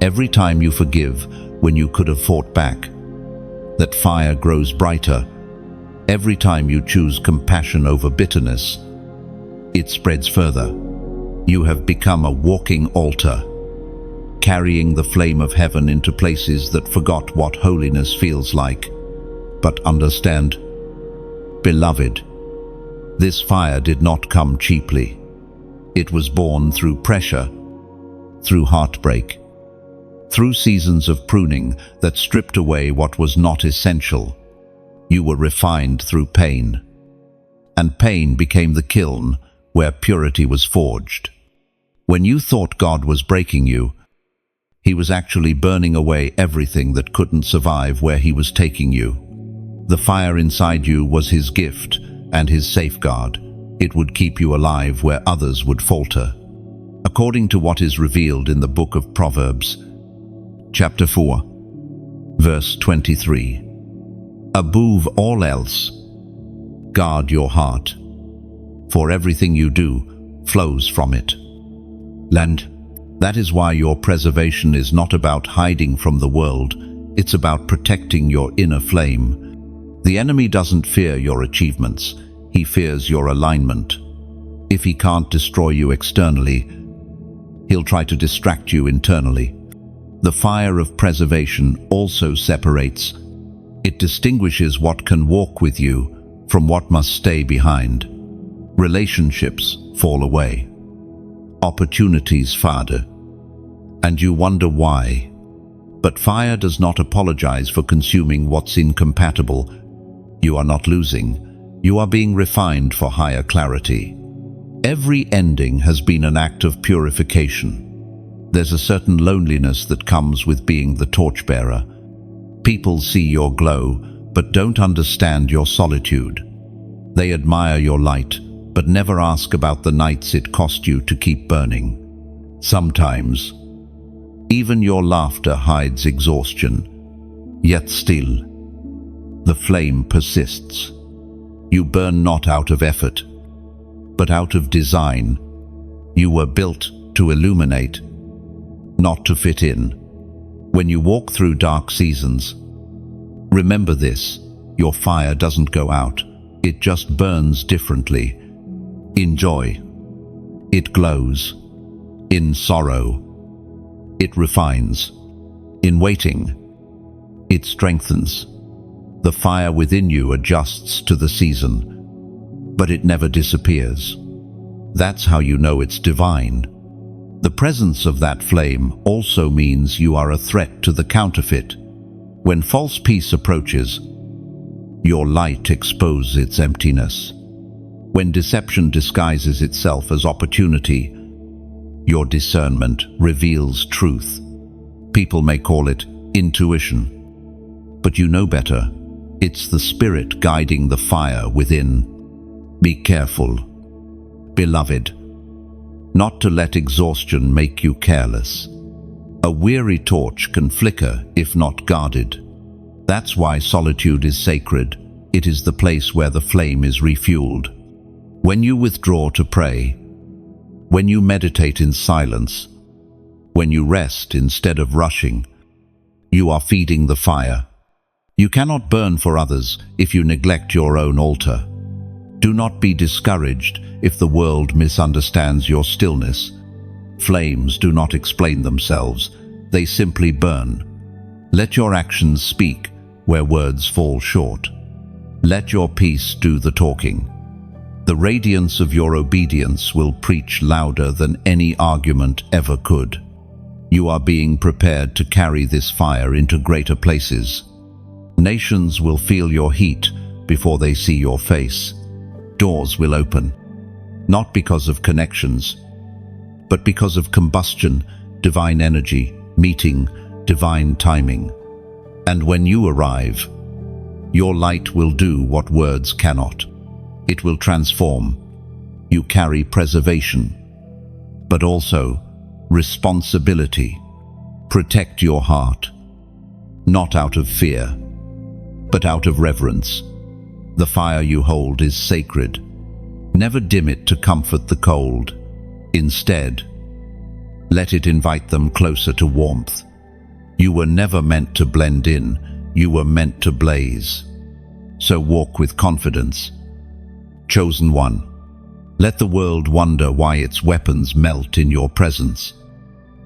Speaker 1: Every time you forgive when you could have fought back, that fire grows brighter. Every time you choose compassion over bitterness, it spreads further. You have become a walking altar, carrying the flame of heaven into places that forgot what holiness feels like. But understand, beloved, this fire did not come cheaply. It was born through pressure, through heartbreak, through seasons of pruning that stripped away what was not essential. You were refined through pain, and pain became the kiln where purity was forged. When you thought God was breaking you, He was actually burning away everything that couldn't survive where He was taking you. The fire inside you was His gift and His safeguard. It would keep you alive where others would falter. According to what is revealed in the book of Proverbs, chapter 4, verse 23. Above all else, guard your heart, for everything you do flows from it. And that is why your preservation is not about hiding from the world, it's about protecting your inner flame. The enemy doesn't fear your achievements, he fears your alignment. If he can't destroy you externally, he'll try to distract you internally. The fire of preservation also separates. It distinguishes what can walk with you from what must stay behind. Relationships fall away. Opportunities fade, and you wonder why. But fire does not apologize for consuming what's incompatible. You are not losing, you are being refined for higher clarity. Every ending has been an act of purification. There's a certain loneliness that comes with being the torchbearer. People see your glow, but don't understand your solitude. They admire your light, but never ask about the nights it cost you to keep burning. Sometimes, even your laughter hides exhaustion, yet still, the flame persists. You burn not out of effort, but out of design. You were built to illuminate, not to fit in. When you walk through dark seasons, remember this: your fire doesn't go out, it just burns differently. In joy, it glows. In sorrow, it refines. In waiting, it strengthens. The fire within you adjusts to the season, but it never disappears. That's how you know it's divine. The presence of that flame also means you are a threat to the counterfeit. When false peace approaches, your light exposes its emptiness. When deception disguises itself as opportunity, your discernment reveals truth. People may call it intuition, but you know better. It's the spirit guiding the fire within. Be careful, beloved, not to let exhaustion make you careless. A weary torch can flicker if not guarded. That's why solitude is sacred. It is the place where the flame is refueled. When you withdraw to pray, when you meditate in silence, when you rest instead of rushing, you are feeding the fire. You cannot burn for others if you neglect your own altar. Do not be discouraged if the world misunderstands your stillness. Flames do not explain themselves, they simply burn. Let your actions speak where words fall short. Let your peace do the talking. The radiance of your obedience will preach louder than any argument ever could. You are being prepared to carry this fire into greater places. Nations will feel your heat before they see your face. Doors will open, not because of connections, but because of combustion, divine energy, meeting, divine timing. And when you arrive, your light will do what words cannot. It will transform. You carry preservation, but also responsibility. Protect your heart, not out of fear, but out of reverence. The fire you hold is sacred. Never dim it to comfort the cold. Instead, let it invite them closer to warmth. You were never meant to blend in, you were meant to blaze. So walk with confidence. Chosen one, let the world wonder why its weapons melt in your presence.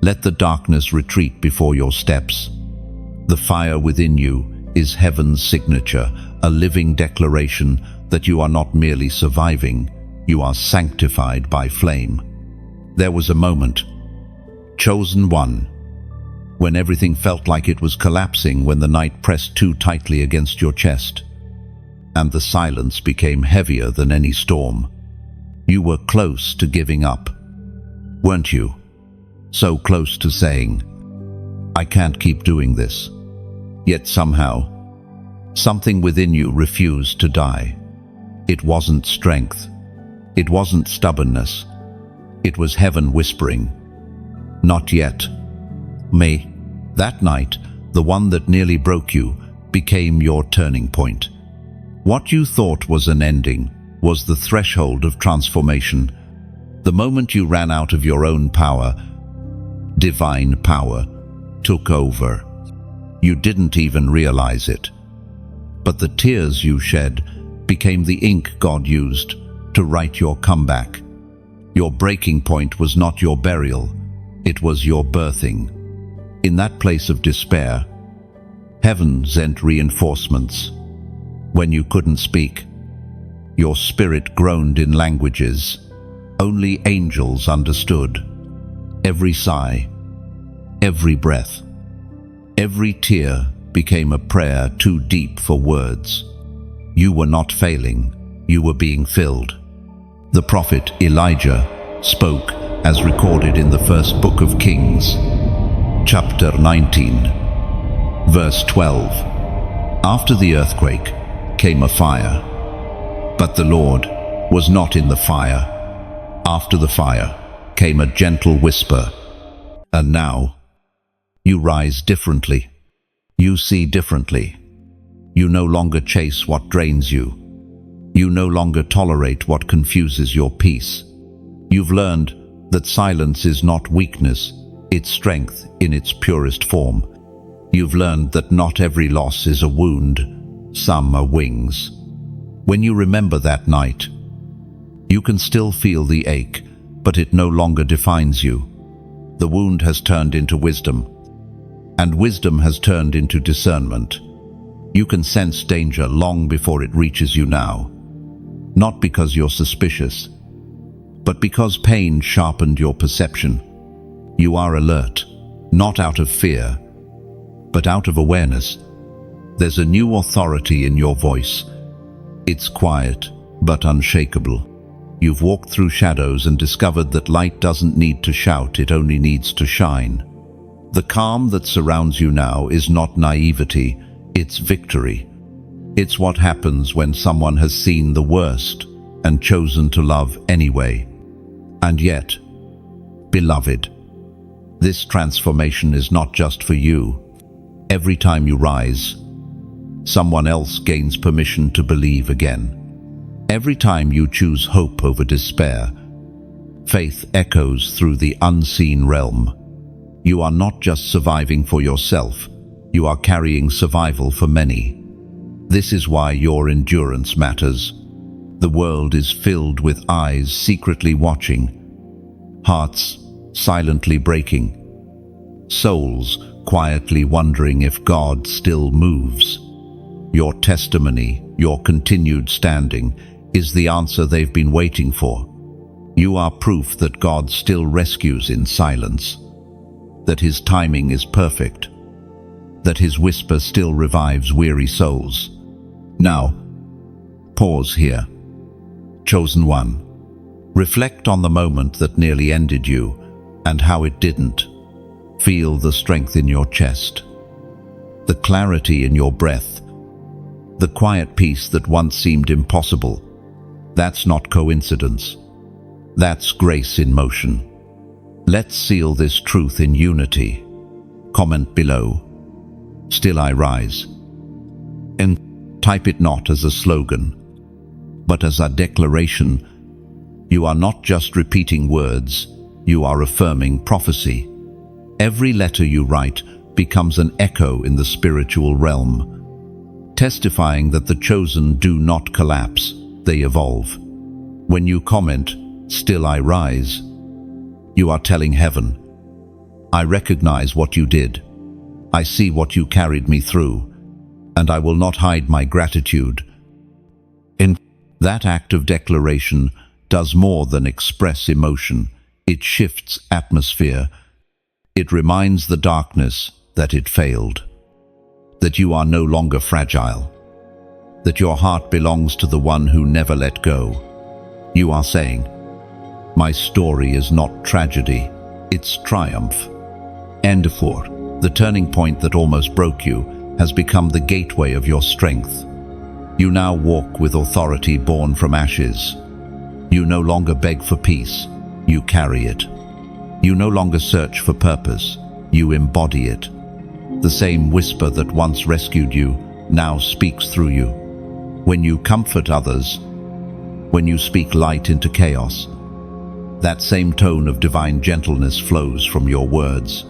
Speaker 1: Let the darkness retreat before your steps. The fire within you is heaven's signature, a living declaration that you are not merely surviving, you are sanctified by flame. There was a moment, chosen one, when everything felt like it was collapsing, when the night pressed too tightly against your chest, and the silence became heavier than any storm. You were close to giving up, weren't you? So close to saying, I can't keep doing this. Yet somehow, something within you refused to die. It wasn't strength. It wasn't stubbornness. It was heaven whispering, not yet. May that night, the one that nearly broke you, became your turning point. What you thought was an ending was the threshold of transformation. The moment you ran out of your own power, divine power took over. You didn't even realize it. But the tears you shed became the ink God used to write your comeback. Your breaking point was not your burial, it was your birthing. In that place of despair, heaven sent reinforcements. When you couldn't speak, your spirit groaned in languages only angels understood. Every sigh, every breath, every tear became a prayer too deep for words. You were not failing, you were being filled. The prophet Elijah spoke as recorded in the first book of Kings, chapter 19, verse 12. After the earthquake came a fire, but the Lord was not in the fire. After the fire came a gentle whisper, and now you rise differently. You see differently. You no longer chase what drains you. You no longer tolerate what confuses your peace. You've learned that silence is not weakness, it's strength in its purest form. You've learned that not every loss is a wound, some are wings. When you remember that night, you can still feel the ache, but it no longer defines you. The wound has turned into wisdom, and wisdom has turned into discernment. You can sense danger long before it reaches you now, not because you're suspicious, but because pain sharpened your perception. You are alert, not out of fear, but out of awareness. There's a new authority in your voice. It's quiet, but unshakable. You've walked through shadows and discovered that light doesn't need to shout, it only needs to shine. The calm that surrounds you now is not naivety, it's victory. It's what happens when someone has seen the worst and chosen to love anyway. And yet, beloved, this transformation is not just for you. Every time you rise, someone else gains permission to believe again. Every time you choose hope over despair, faith echoes through the unseen realm. You are not just surviving for yourself, you are carrying survival for many. This is why your endurance matters. The world is filled with eyes secretly watching, hearts silently breaking, souls quietly wondering if God still moves. Your testimony, your continued standing, is the answer they've been waiting for. You are proof that God still rescues in silence, that His timing is perfect, that His whisper still revives weary souls. Now, pause here. Chosen one, reflect on the moment that nearly ended you and how it didn't. Feel the strength in your chest, the clarity in your breath, the quiet peace that once seemed impossible. That's not coincidence. That's grace in motion. Let's seal this truth in unity. Comment below. Still I rise. And type it not as a slogan, but as a declaration. You are not just repeating words, you are affirming prophecy. Every letter you write becomes an echo in the spiritual realm, testifying that the chosen do not collapse, they evolve. When you comment, "Still I rise," you are telling heaven, "I recognize what you did. I see what you carried me through, and I will not hide my gratitude." In that act of declaration does more than express emotion. It shifts atmosphere. It reminds the darkness that it failed, that you are no longer fragile, that your heart belongs to the one who never let go. You are saying, "My story is not tragedy, it's triumph." And the turning point that almost broke you has become the gateway of your strength. You now walk with authority born from ashes. You no longer beg for peace, you carry it. You no longer search for purpose, you embody it. The same whisper that once rescued you now speaks through you. When you comfort others, when you speak light into chaos, that same tone of divine gentleness flows from your words.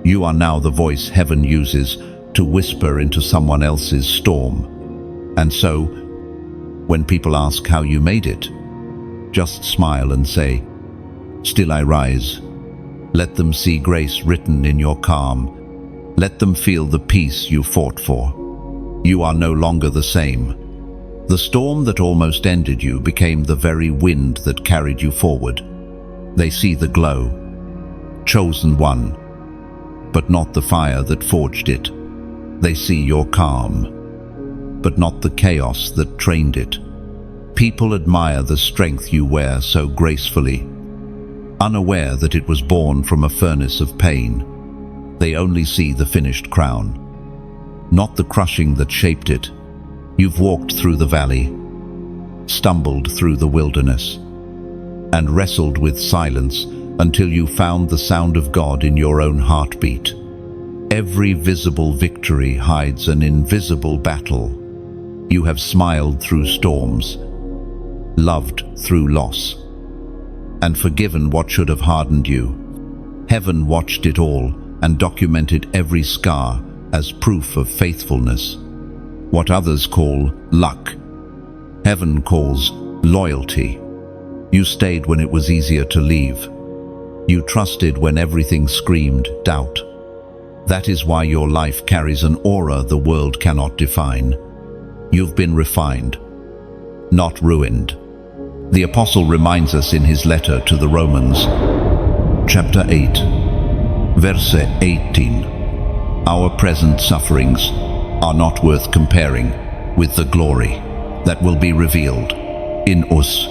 Speaker 1: You are now the voice heaven uses to whisper into someone else's storm. And so, when people ask how you made it, just smile and say, "Still I rise." Let them see grace written in your calm. Let them feel the peace you fought for. You are no longer the same. The storm that almost ended you became the very wind that carried you forward. They see the glow, chosen one, but not the fire that forged it. They see your calm, but not the chaos that trained it. People admire the strength you wear so gracefully, unaware that it was born from a furnace of pain. They only see the finished crown, not the crushing that shaped it. You've walked through the valley, stumbled through the wilderness, and wrestled with silence until you found the sound of God in your own heartbeat. Every visible victory hides an invisible battle. You have smiled through storms, loved through loss, and forgiven what should have hardened you. Heaven watched it all and documented every scar as proof of faithfulness. What others call luck, heaven calls loyalty. You stayed when it was easier to leave. You trusted when everything screamed doubt. That is why your life carries an aura the world cannot define. You've been refined, not ruined. The Apostle reminds us in his letter to the Romans, chapter 8, verse 18, our present sufferings are not worth comparing with the glory that will be revealed in us.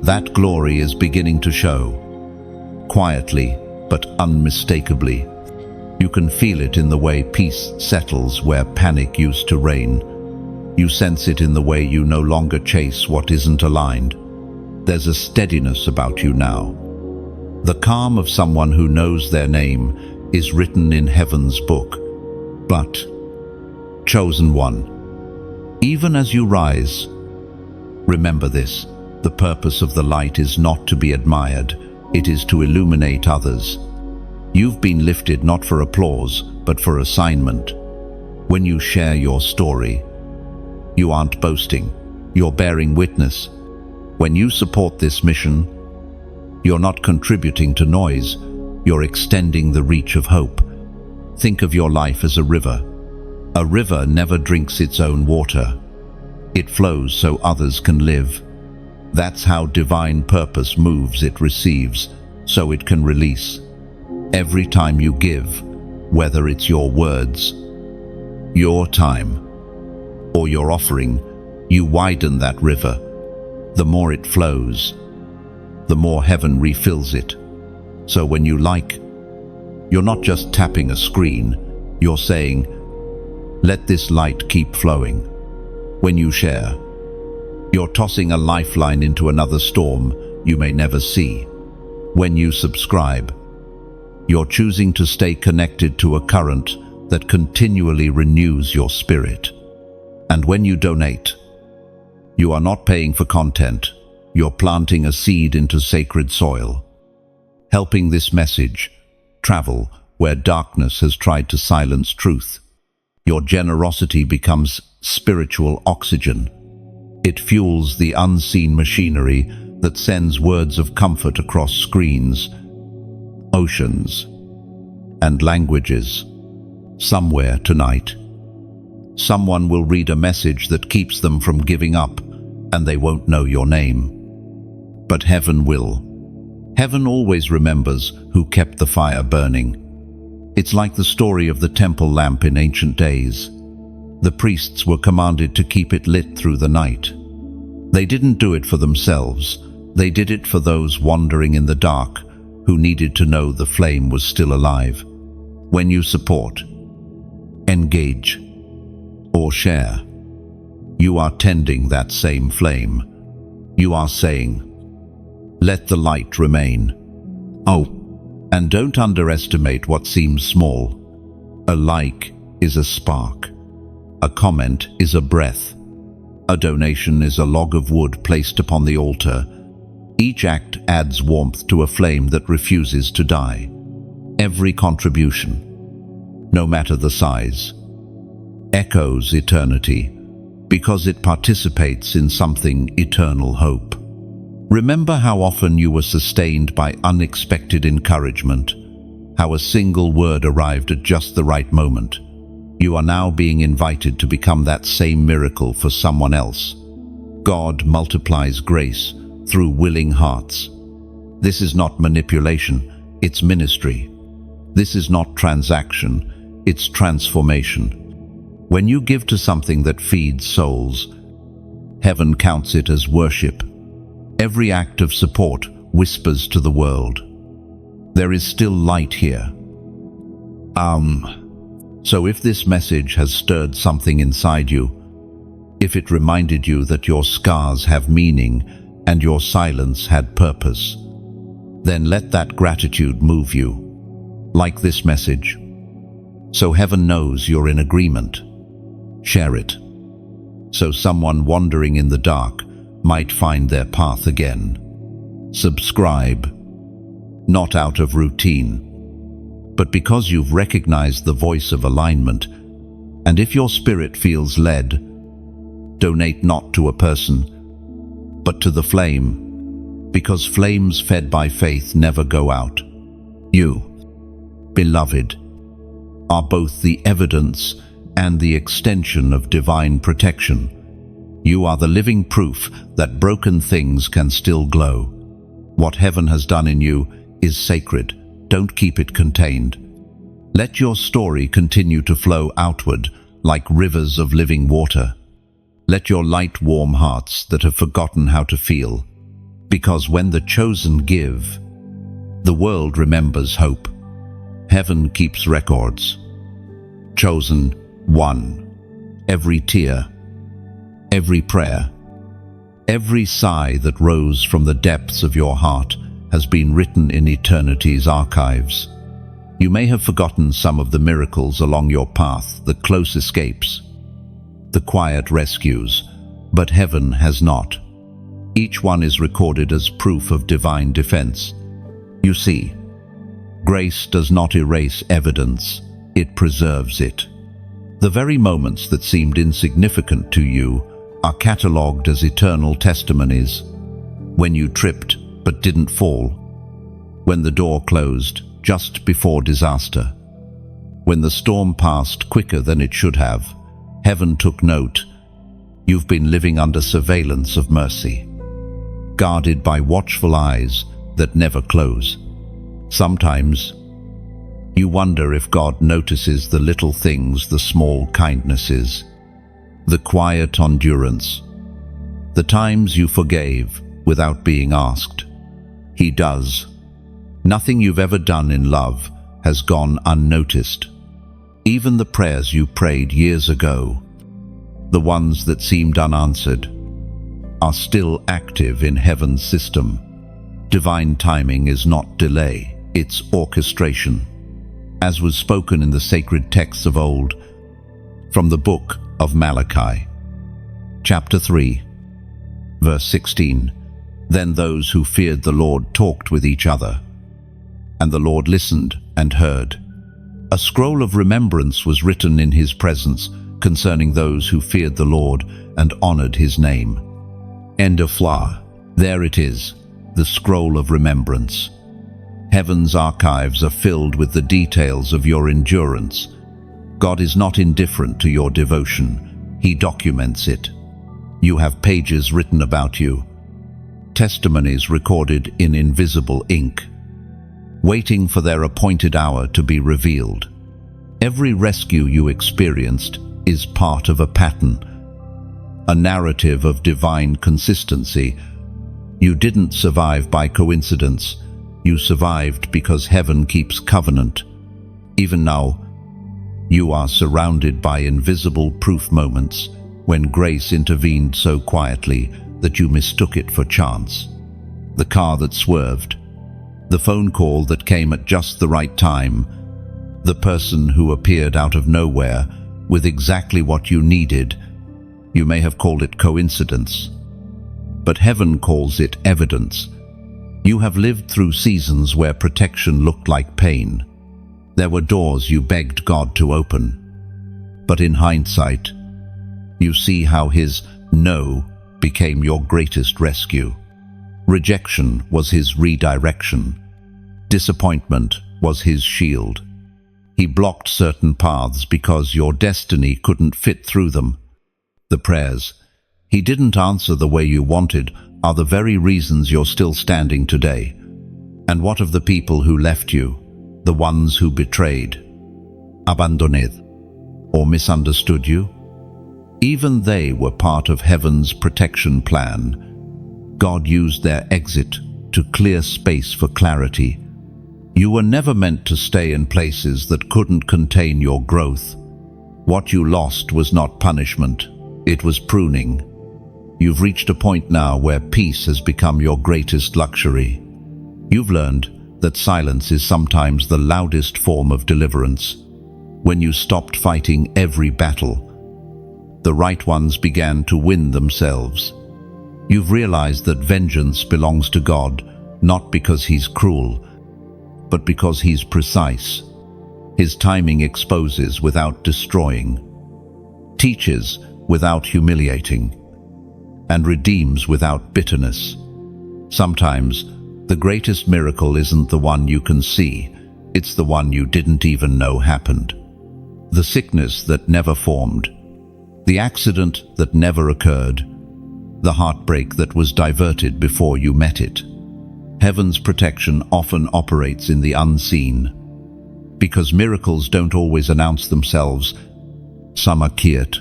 Speaker 1: That glory is beginning to show, quietly but unmistakably. You can feel it in the way peace settles where panic used to reign. You sense it in the way you no longer chase what isn't aligned. There's a steadiness about you now. The calm of someone who knows their name is written in heaven's book. But, chosen one, even as you rise, remember this: the purpose of the light is not to be admired, it is to illuminate others. You've been lifted not for applause, but for assignment. When you share your story, you aren't boasting, you're bearing witness. When you support this mission, you're not contributing to noise, you're extending the reach of hope. Think of your life as a river. A river never drinks its own water. It flows so others can live. That's how divine purpose moves. It receives, so it can release. Every time you give, whether it's your words, your time, or your offering, you widen that river. The more it flows, the more heaven refills it. So when you you're not just tapping a screen, you're saying, let this light keep flowing. When you share, you're tossing a lifeline into another storm you may never see. When you subscribe, you're choosing to stay connected to a current that continually renews your spirit. And when you donate, you are not paying for content, you're planting a seed into sacred soil, helping this message travel where darkness has tried to silence truth. Your generosity becomes spiritual oxygen. It fuels the unseen machinery that sends words of comfort across screens, oceans, and languages. Somewhere tonight, someone will read a message that keeps them from giving up, and they won't know your name. But heaven will. Heaven always remembers who kept the fire burning. It's like the story of the temple lamp in ancient days. The priests were commanded to keep it lit through the night. They didn't do it for themselves. They did it for those wandering in the dark who needed to know the flame was still alive. When you support, engage, or share, you are tending that same flame. You are saying, let the light remain. Oh, and don't underestimate what seems small. A like is a spark. A comment is a breath. A donation is a log of wood placed upon the altar. Each act adds warmth to a flame that refuses to die. Every contribution, no matter the size, echoes eternity because it participates in something eternal hope. Remember how often you were sustained by unexpected encouragement, how a single word arrived at just the right moment. You are now being invited to become that same miracle for someone else. God multiplies grace through willing hearts. This is not manipulation, it's ministry. This is not transaction, it's transformation. When you give to something that feeds souls, heaven counts it as worship. Every act of support whispers to the world, there is still light here. So if this message has stirred something inside you, if it reminded you that your scars have meaning and your silence had purpose, then let that gratitude move you, like this message. So heaven knows you're in agreement. Share it, so someone wandering in the dark might find their path again. Subscribe, not out of routine, but because you've recognized the voice of alignment. And if your spirit feels led, donate not to a person, but to the flame, because flames fed by faith never go out. You, beloved, are both the evidence and the extension of divine protection. You are the living proof that broken things can still glow. What heaven has done in you is sacred. Don't keep it contained. Let your story continue to flow outward like rivers of living water. Let your light warm hearts that have forgotten how to feel, because when the chosen give, the world remembers hope. Heaven keeps records. Chosen 1. Every tear, every prayer, every sigh that rose from the depths of your heart has been written in eternity's archives. You may have forgotten some of the miracles along your path, the close escapes, the quiet rescues, but heaven has not. Each one is recorded as proof of divine defense. You see, grace does not erase evidence, it preserves it. The very moments that seemed insignificant to you are catalogued as eternal testimonies. When you tripped but didn't fall, when the door closed just before disaster, when the storm passed quicker than it should have, heaven took note. You've been living under surveillance of mercy, guarded by watchful eyes that never close. Sometimes you wonder if God notices the little things, the small kindnesses, the quiet endurance, the times you forgave without being asked. He does. Nothing you've ever done in love has gone unnoticed. Even the prayers you prayed years ago, the ones that seemed unanswered, are still active in heaven's system. Divine timing is not delay, it's orchestration. As was spoken in the sacred texts of old, from the book of Malachi, chapter 3, verse 16. Then those who feared the Lord talked with each other, and the Lord listened and heard. A scroll of remembrance was written in his presence concerning those who feared the Lord and honored his name. End of flower. There it is, the scroll of remembrance. Heaven's archives are filled with the details of your endurance. God is not indifferent to your devotion. He documents it. You have pages written about you, testimonies recorded in invisible ink, waiting for their appointed hour to be revealed. Every rescue you experienced is part of a pattern, a narrative of divine consistency. You didn't survive by coincidence. You survived because heaven keeps covenant. Even now, you are surrounded by invisible proof moments when grace intervened so quietly that you mistook it for chance. The car that swerved, the phone call that came at just the right time, the person who appeared out of nowhere with exactly what you needed. You may have called it coincidence, but heaven calls it evidence. You have lived through seasons where protection looked like pain. There were doors you begged God to open, but in hindsight, you see how his no became your greatest rescue. Rejection was his redirection. Disappointment was his shield. He blocked certain paths because your destiny couldn't fit through them. The prayers he didn't answer the way you wanted are the very reasons you're still standing today. And what of the people who left you, the ones who betrayed, abandoned, or misunderstood you? Even they were part of heaven's protection plan. God used their exit to clear space for clarity. You were never meant to stay in places that couldn't contain your growth. What you lost was not punishment, it was pruning. You've reached a point now where peace has become your greatest luxury. You've learned that silence is sometimes the loudest form of deliverance. When you stopped fighting every battle, the right ones began to win themselves. You've realized that vengeance belongs to God, not because he's cruel, but because he's precise. His timing exposes without destroying, teaches without humiliating, and redeems without bitterness. Sometimes, the greatest miracle isn't the one you can see, it's the one you didn't even know happened. The sickness that never formed, the accident that never occurred, the heartbreak that was diverted before you met it. Heaven's protection often operates in the unseen. Because miracles don't always announce themselves, Some are curt,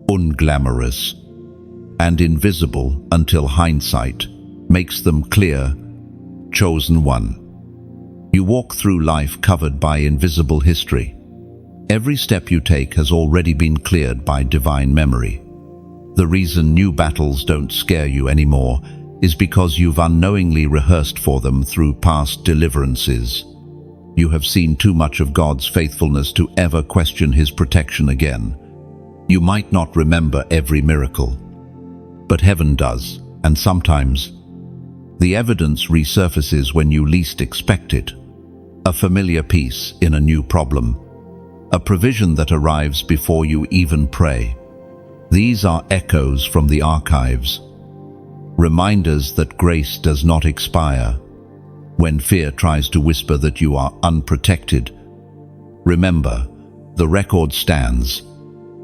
Speaker 1: unglamorous, and invisible until hindsight makes them clear. Chosen one. You walk through life covered by invisible history. Every step you take has already been cleared by divine memory. The reason new battles don't scare you anymore is because you've unknowingly rehearsed for them through past deliverances. You have seen too much of God's faithfulness to ever question His protection again. You might not remember every miracle, but heaven does, and sometimes the evidence resurfaces when you least expect it. A familiar peace in a new problem, a provision that arrives before you even pray. These are echoes from the archives, reminders that grace does not expire. When fear tries to whisper that you are unprotected, remember, the record stands.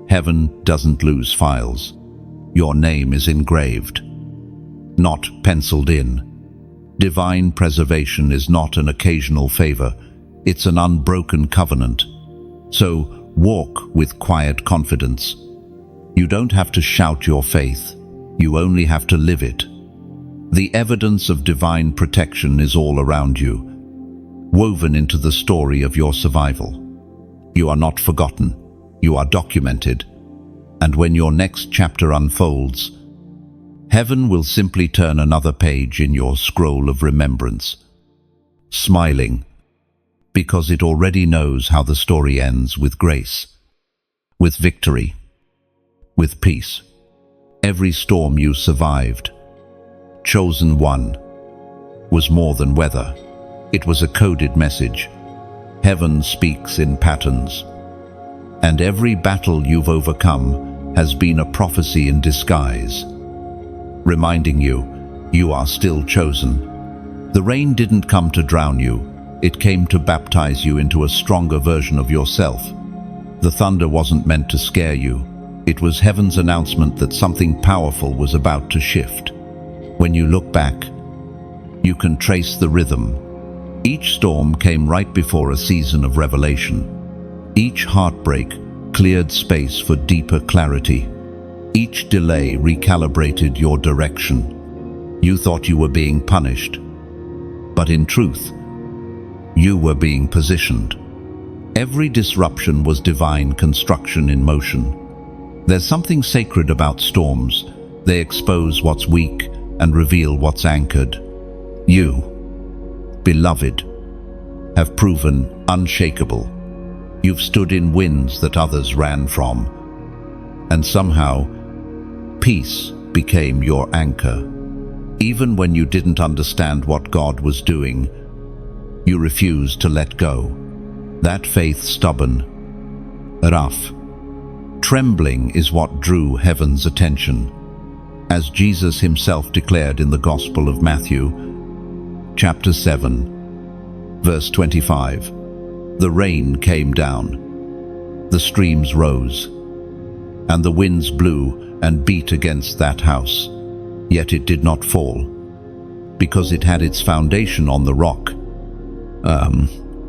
Speaker 1: Heaven doesn't lose files. Your name is engraved, not penciled in. Divine preservation is not an occasional favor, it's an unbroken covenant. So walk with quiet confidence. You don't have to shout your faith, you only have to live it. The evidence of divine protection is all around you, woven into the story of your survival. You are not forgotten, you are documented, and when your next chapter unfolds, heaven will simply turn another page in your scroll of remembrance, smiling, because it already knows how the story ends, with grace, with victory, with peace. Every storm you survived, chosen one, was more than weather. It was a coded message. Heaven speaks in patterns. And every battle you've overcome has been a prophecy in disguise, reminding you, you are still chosen. The rain didn't come to drown you, it came to baptize you into a stronger version of yourself. The thunder wasn't meant to scare you, it was heaven's announcement that something powerful was about to shift. When you look back, you can trace the rhythm. Each storm came right before a season of revelation. Each heartbreak cleared space for deeper clarity. Each delay recalibrated your direction. You thought you were being punished, but in truth, you were being positioned. Every disruption was divine construction in motion. There's something sacred about storms. They expose what's weak and reveal what's anchored. You, beloved, have proven unshakable. You've stood in winds that others ran from, and somehow, peace became your anchor. Even when you didn't understand what God was doing, you refused to let go. That faith, stubborn, rough, trembling, is what drew heaven's attention. As Jesus himself declared in the Gospel of Matthew, chapter 7, verse 25, the rain came down, the streams rose, and the winds blew and beat against that house, yet it did not fall, because it had its foundation on the rock.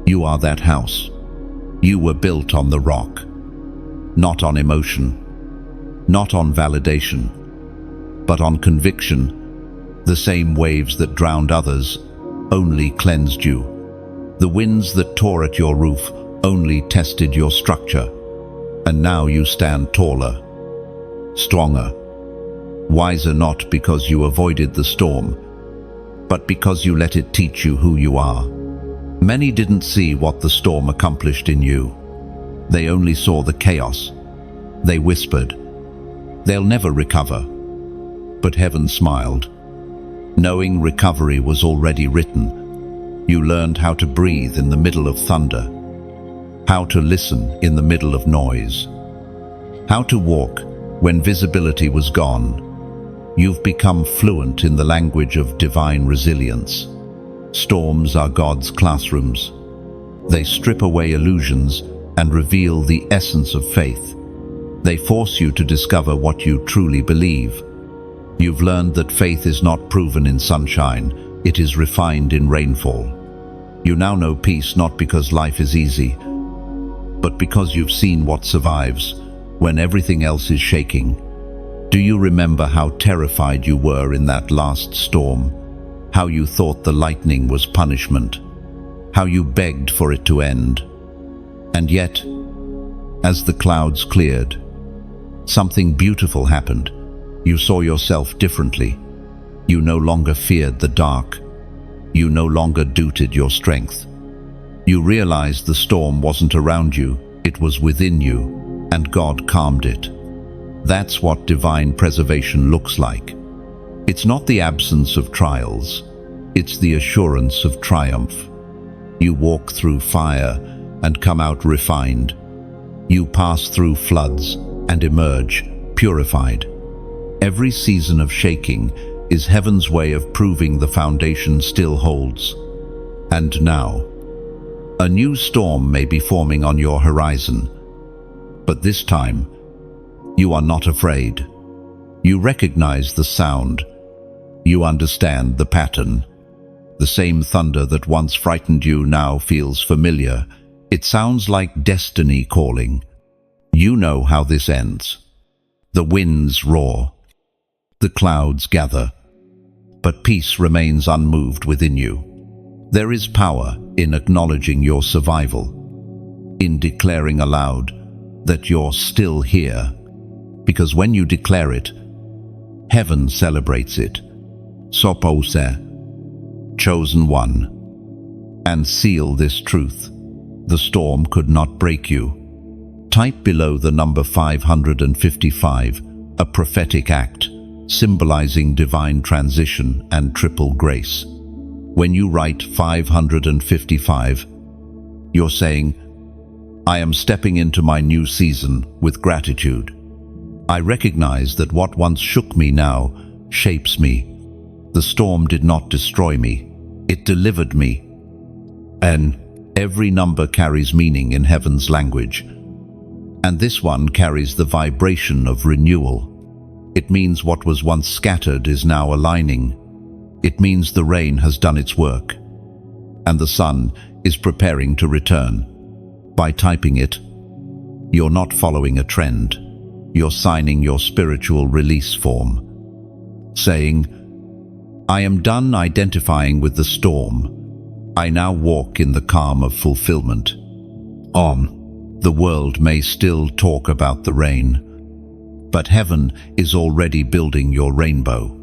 Speaker 1: You are that house. You were built on the rock, not on emotion, not on validation, but on conviction. The same waves that drowned others only cleansed you. The winds that tore at your roof only tested your structure. And now you stand taller, stronger, wiser, not because you avoided the storm, but because you let it teach you who you are. Many didn't see what the storm accomplished in you. They only saw the chaos. They whispered, "They'll never recover." But heaven smiled. Knowing recovery was already written, you learned how to breathe in the middle of thunder, how to listen in the middle of noise, how to walk when visibility was gone. You've become fluent in the language of divine resilience. Storms are God's classrooms. They strip away illusions and reveal the essence of faith. They force you to discover what you truly believe. You've learned that faith is not proven in sunshine, it is refined in rainfall. You now know peace not because life is easy, but because you've seen what survives. when everything else is shaking? Do you remember how terrified you were in that last storm? How you thought the lightning was punishment? How you begged for it to end? And yet, as the clouds cleared, something beautiful happened. You saw yourself differently. You no longer feared the dark. You no longer doubted your strength. You realized the storm wasn't around you, it was within you, and God calmed it. That's what divine preservation looks like. It's not the absence of trials, it's the assurance of triumph. You walk through fire and come out refined. You pass through floods and emerge purified. Every season of shaking is heaven's way of proving the foundation still holds. And now, a new storm may be forming on your horizon, but this time, you are not afraid. You recognize the sound. You understand the pattern. The same thunder that once frightened you now feels familiar. It sounds like destiny calling. You know how this ends. The winds roar. The clouds gather. But peace remains unmoved within you. There is power in acknowledging your survival, in declaring aloud that you're still here. Because when you declare it, heaven celebrates it. Sopose, chosen one. And seal this truth. The storm could not break you. Type below the number 555, a prophetic act, symbolizing divine transition and triple grace. When you write 555, you're saying, I am stepping into my new season with gratitude. I recognize that what once shook me now shapes me. The storm did not destroy me, it delivered me. And every number carries meaning in heaven's language. And this one carries the vibration of renewal. It means what was once scattered is now aligning. It means the rain has done its work, and the sun is preparing to return. By typing it, you're not following a trend. You're signing your spiritual release form, saying, I am done identifying with the storm. I now walk in the calm of fulfillment. The world may still talk about the rain, but heaven is already building your rainbow.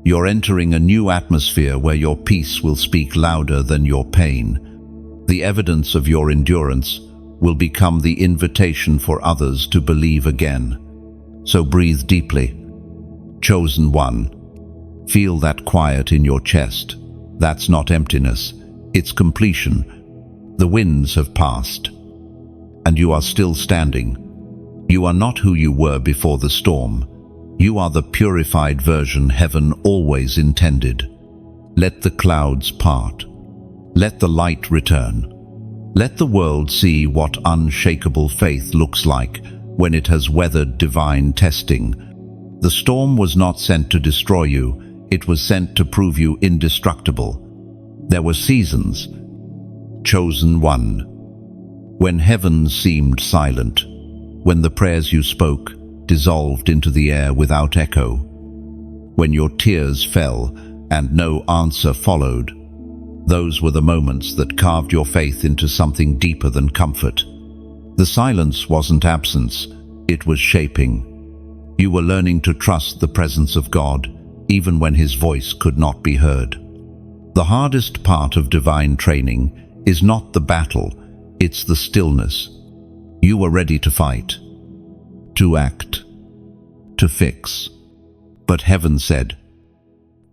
Speaker 1: You're entering a new atmosphere where your peace will speak louder than your pain. The evidence of your endurance will become the invitation for others to believe again. So breathe deeply. Chosen one. Feel that quiet in your chest. That's not emptiness, it's completion. The winds have passed, and you are still standing. You are not who you were before the storm. You are the purified version heaven always intended. Let the clouds part. Let the light return. Let the world see what unshakable faith looks like when it has weathered divine testing. The storm was not sent to destroy you, it was sent to prove you indestructible. There were seasons. Chosen one. When heaven seemed silent, when the prayers you spoke dissolved into the air without echo, when your tears fell and no answer followed. Those were the moments that carved your faith into something deeper than comfort. The silence wasn't absence, it was shaping. You were learning to trust the presence of God, even when His voice could not be heard. The hardest part of divine training is not the battle, it's the stillness. You were ready to fight, to act, to fix. But heaven said,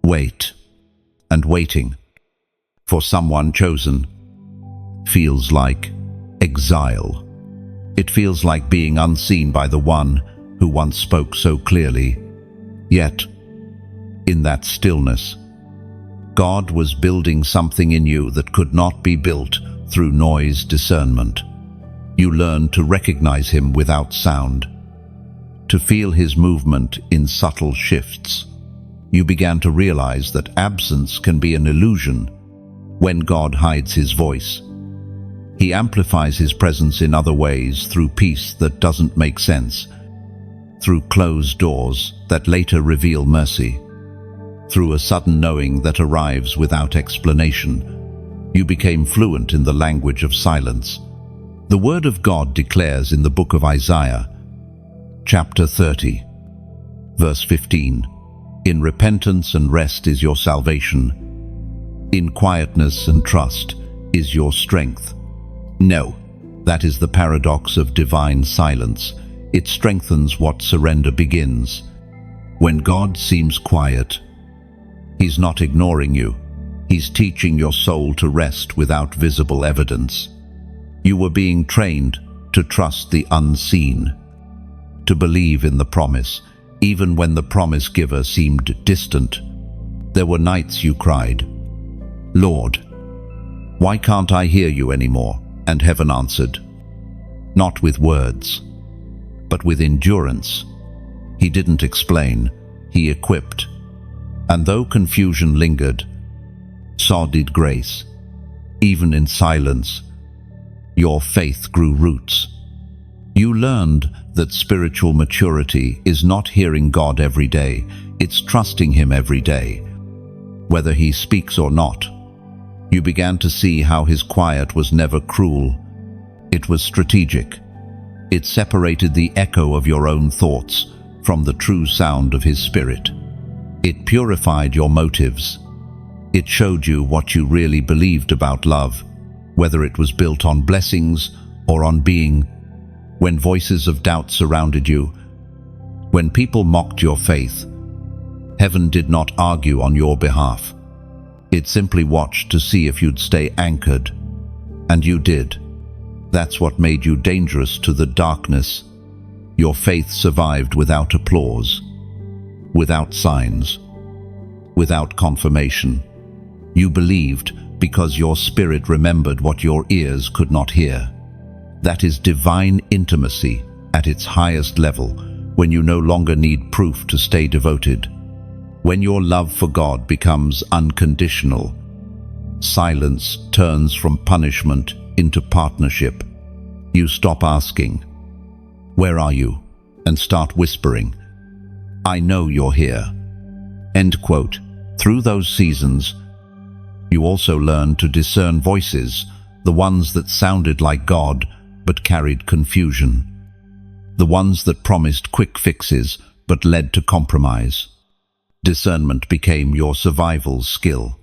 Speaker 1: wait. And waiting, for someone chosen, feels like exile. It feels like being unseen by the one who once spoke so clearly. Yet, in that stillness, God was building something in you that could not be built through noise discernment. You learned to recognize Him without sound, to feel His movement in subtle shifts. You began to realize that absence can be an illusion when God hides His voice. He amplifies his presence in other ways, through peace that doesn't make sense, through closed doors that later reveal mercy, through a sudden knowing that arrives without explanation. You became fluent in the language of silence. The Word of God declares in the book of Isaiah, chapter 30, verse 15, "In repentance and rest is your salvation. In quietness and trust is your strength." No, that is the paradox of divine silence. It strengthens what surrender begins. When God seems quiet, He's not ignoring you. He's teaching your soul to rest without visible evidence. You were being trained to trust the unseen, to believe in the promise, even when the promise giver seemed distant. There were nights you cried, "Lord, why can't I hear you anymore?" And heaven answered, not with words, but with endurance. He didn't explain, He equipped. And though confusion lingered, so did grace. Even in silence, your faith grew roots. You learned that spiritual maturity is not hearing God every day, it's trusting Him every day, whether He speaks or not. You began to see how His quiet was never cruel. It was strategic. It separated the echo of your own thoughts from the true sound of His Spirit. It purified your motives. It showed you what you really believed about love, whether it was built on blessings or on being. When voices of doubt surrounded you, when people mocked your faith, heaven did not argue on your behalf. It simply watched to see if you'd stay anchored. And you did. That's what made you dangerous to the darkness. Your faith survived without applause, without signs, without confirmation. You believed because your spirit remembered what your ears could not hear. That is divine intimacy at its highest level, when you no longer need proof to stay devoted. When your love for God becomes unconditional, silence turns from punishment into partnership. You stop asking, "Where are you?" and start whispering, "I know you're here." End quote. Through those seasons, you also learned to discern voices, the ones that sounded like God but carried confusion, the ones that promised quick fixes but led to compromise. Discernment became your survival skill.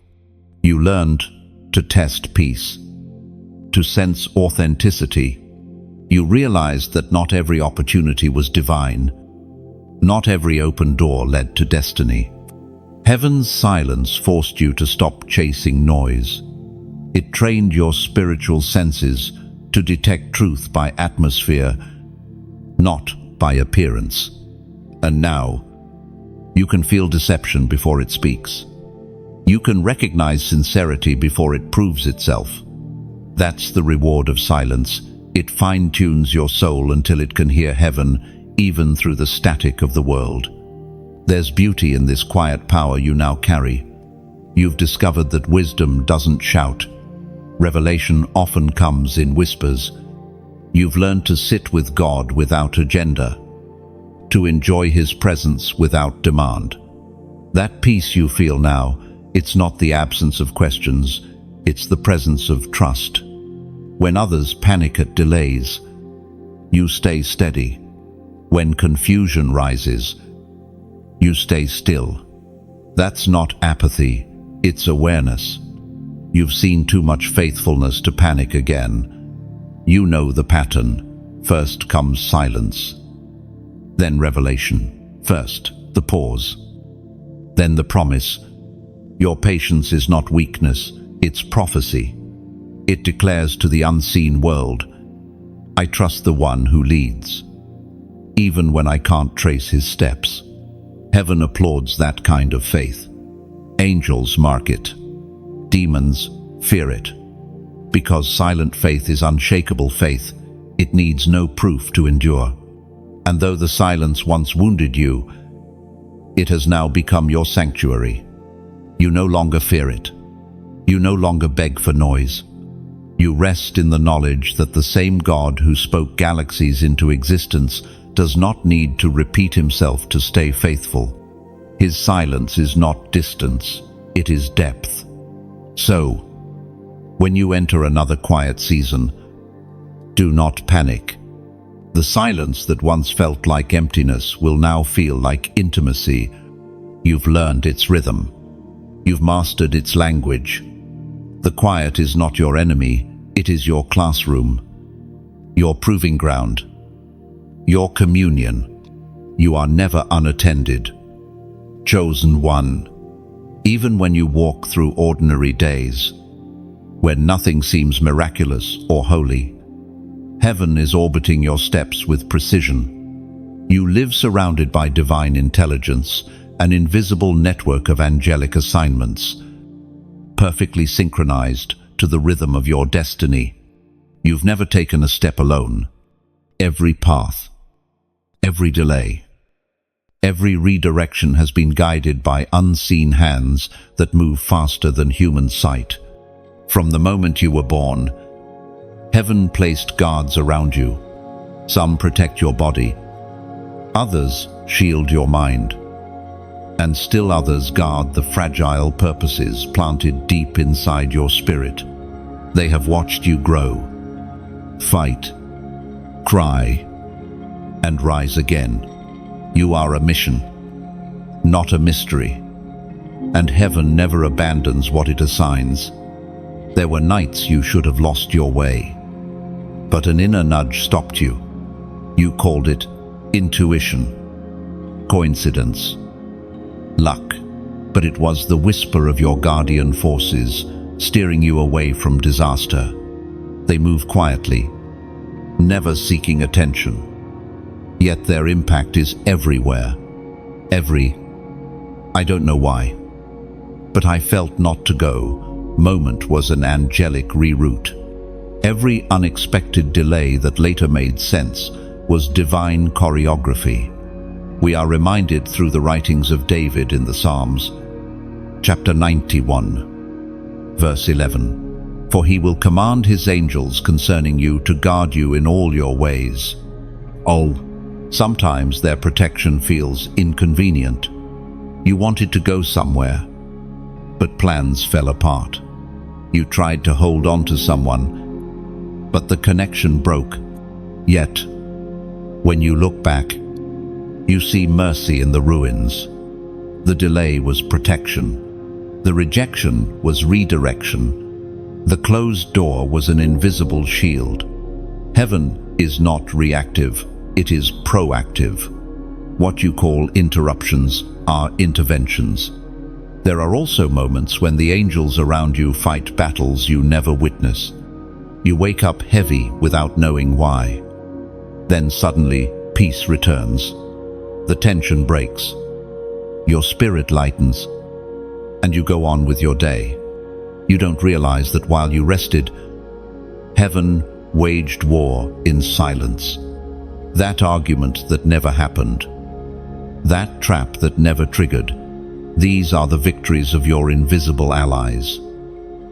Speaker 1: You learned to test peace, to sense authenticity. You realized that not every opportunity was divine. Not every open door led to destiny. Heaven's silence forced you to stop chasing noise. It trained your spiritual senses to detect truth by atmosphere, not by appearance. And now, you can feel deception before it speaks. You can recognize sincerity before it proves itself. That's the reward of silence. It fine-tunes your soul until it can hear heaven, even through the static of the world. There's beauty in this quiet power you now carry. You've discovered that wisdom doesn't shout. Revelation often comes in whispers. You've learned to sit with God without agenda, to enjoy His presence without demand. That peace you feel now, it's not the absence of questions, it's the presence of trust. When others panic at delays, you stay steady. When confusion rises, you stay still. That's not apathy, it's awareness. You've seen too much faithfulness to panic again. You know the pattern. First comes silence, then revelation. First, the pause, then the promise. Your patience is not weakness, it's prophecy. It declares to the unseen world, "I trust the one who leads, even when I can't trace his steps." Heaven applauds that kind of faith. Angels mark it. Demons fear it. Because silent faith is unshakable faith, it needs no proof to endure. And though the silence once wounded you, it has now become your sanctuary. You no longer fear it. You no longer beg for noise. You rest in the knowledge that the same God who spoke galaxies into existence does not need to repeat himself to stay faithful. His silence is not distance, it is depth. So, when you enter another quiet season, do not panic. The silence that once felt like emptiness will now feel like intimacy. You've learned its rhythm. You've mastered its language. The quiet is not your enemy, it is your classroom, your proving ground, your communion. You are never unattended. Chosen one. Even when you walk through ordinary days, when nothing seems miraculous or holy, heaven is orbiting your steps with precision. You live surrounded by divine intelligence, an invisible network of angelic assignments, perfectly synchronized to the rhythm of your destiny. You've never taken a step alone. Every path, every delay, every redirection has been guided by unseen hands that move faster than human sight. From the moment you were born, heaven placed guards around you. Some protect your body, others shield your mind, and still others guard the fragile purposes planted deep inside your spirit. They have watched you grow, fight, cry, and rise again. You are a mission, not a mystery, and heaven never abandons what it assigns. There were nights you should have lost your way, but an inner nudge stopped you. You called it intuition, coincidence, luck, but it was the whisper of your guardian forces steering you away from disaster. They move quietly, never seeking attention, yet their impact is everywhere. I don't know why, but I felt not to go moment was an angelic reroute. Every unexpected delay that later made sense was divine choreography. We are reminded through the writings of David in the Psalms, chapter 91, verse 11, "For he will command his angels concerning you to guard you in all your ways." Oh, sometimes their protection feels inconvenient. You wanted to go somewhere, but plans fell apart. You tried to hold on to someone, but the connection broke. Yet, when you look back, you see mercy in the ruins. The delay was protection. The rejection was redirection. The closed door was an invisible shield. Heaven is not reactive, it is proactive. What you call interruptions are interventions. There are also moments when the angels around you fight battles you never witness. You wake up heavy without knowing why. Then suddenly, peace returns. The tension breaks. Your spirit lightens, and you go on with your day. You don't realize that while you rested, heaven waged war in silence. That argument that never happened, that trap that never triggered, these are the victories of your invisible allies.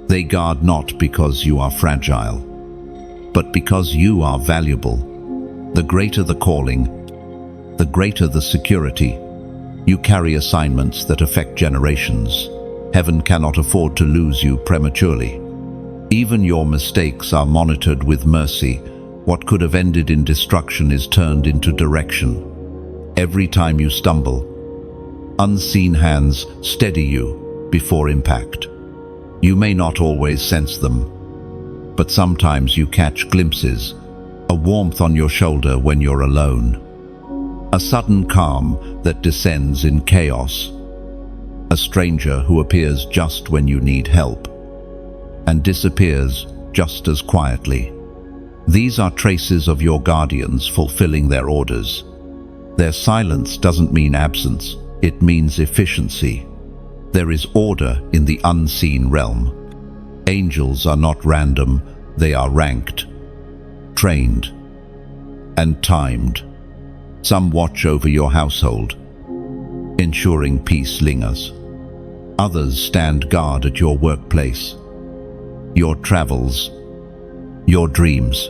Speaker 1: They guard not because you are fragile, but because you are valuable. The greater the calling, the greater the security. You carry assignments that affect generations. Heaven cannot afford to lose you prematurely. Even your mistakes are monitored with mercy. What could have ended in destruction is turned into direction. Every time you stumble, unseen hands steady you before impact. You may not always sense them, but sometimes you catch glimpses, a warmth on your shoulder when you're alone, a sudden calm that descends in chaos, a stranger who appears just when you need help and disappears just as quietly. These are traces of your guardians fulfilling their orders. Their silence doesn't mean absence, it means efficiency. There is order in the unseen realm. Angels are not random, they are ranked, trained, and timed. Some watch over your household, ensuring peace lingers. Others stand guard at your workplace, your travels, your dreams.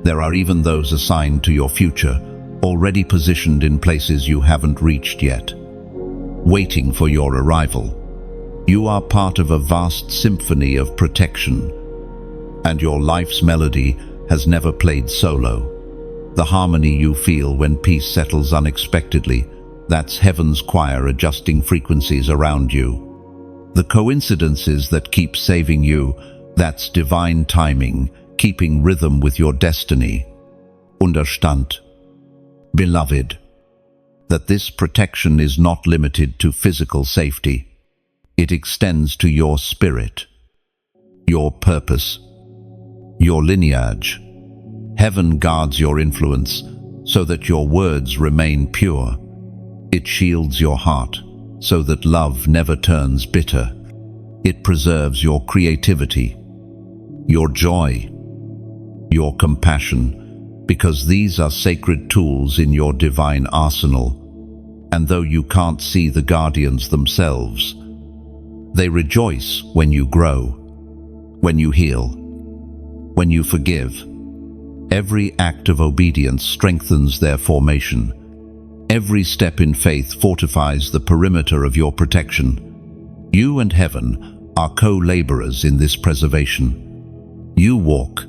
Speaker 1: There are even those assigned to your future, already positioned in places you haven't reached yet, waiting for your arrival. You are part of a vast symphony of protection, and your life's melody has never played solo. The harmony you feel when peace settles unexpectedly, that's heaven's choir adjusting frequencies around you. The coincidences that keep saving you, that's divine timing, keeping rhythm with your destiny. Understand, beloved, that this protection is not limited to physical safety. It extends to your spirit, your purpose, your lineage. Heaven guards your influence so that your words remain pure. It shields your heart so that love never turns bitter. It preserves your creativity, your joy, your compassion, because these are sacred tools in your divine arsenal. And though you can't see the guardians themselves, they rejoice when you grow, when you heal, when you forgive. Every act of obedience strengthens their formation. Every step in faith fortifies the perimeter of your protection. You and heaven are co-laborers in this preservation. You walk,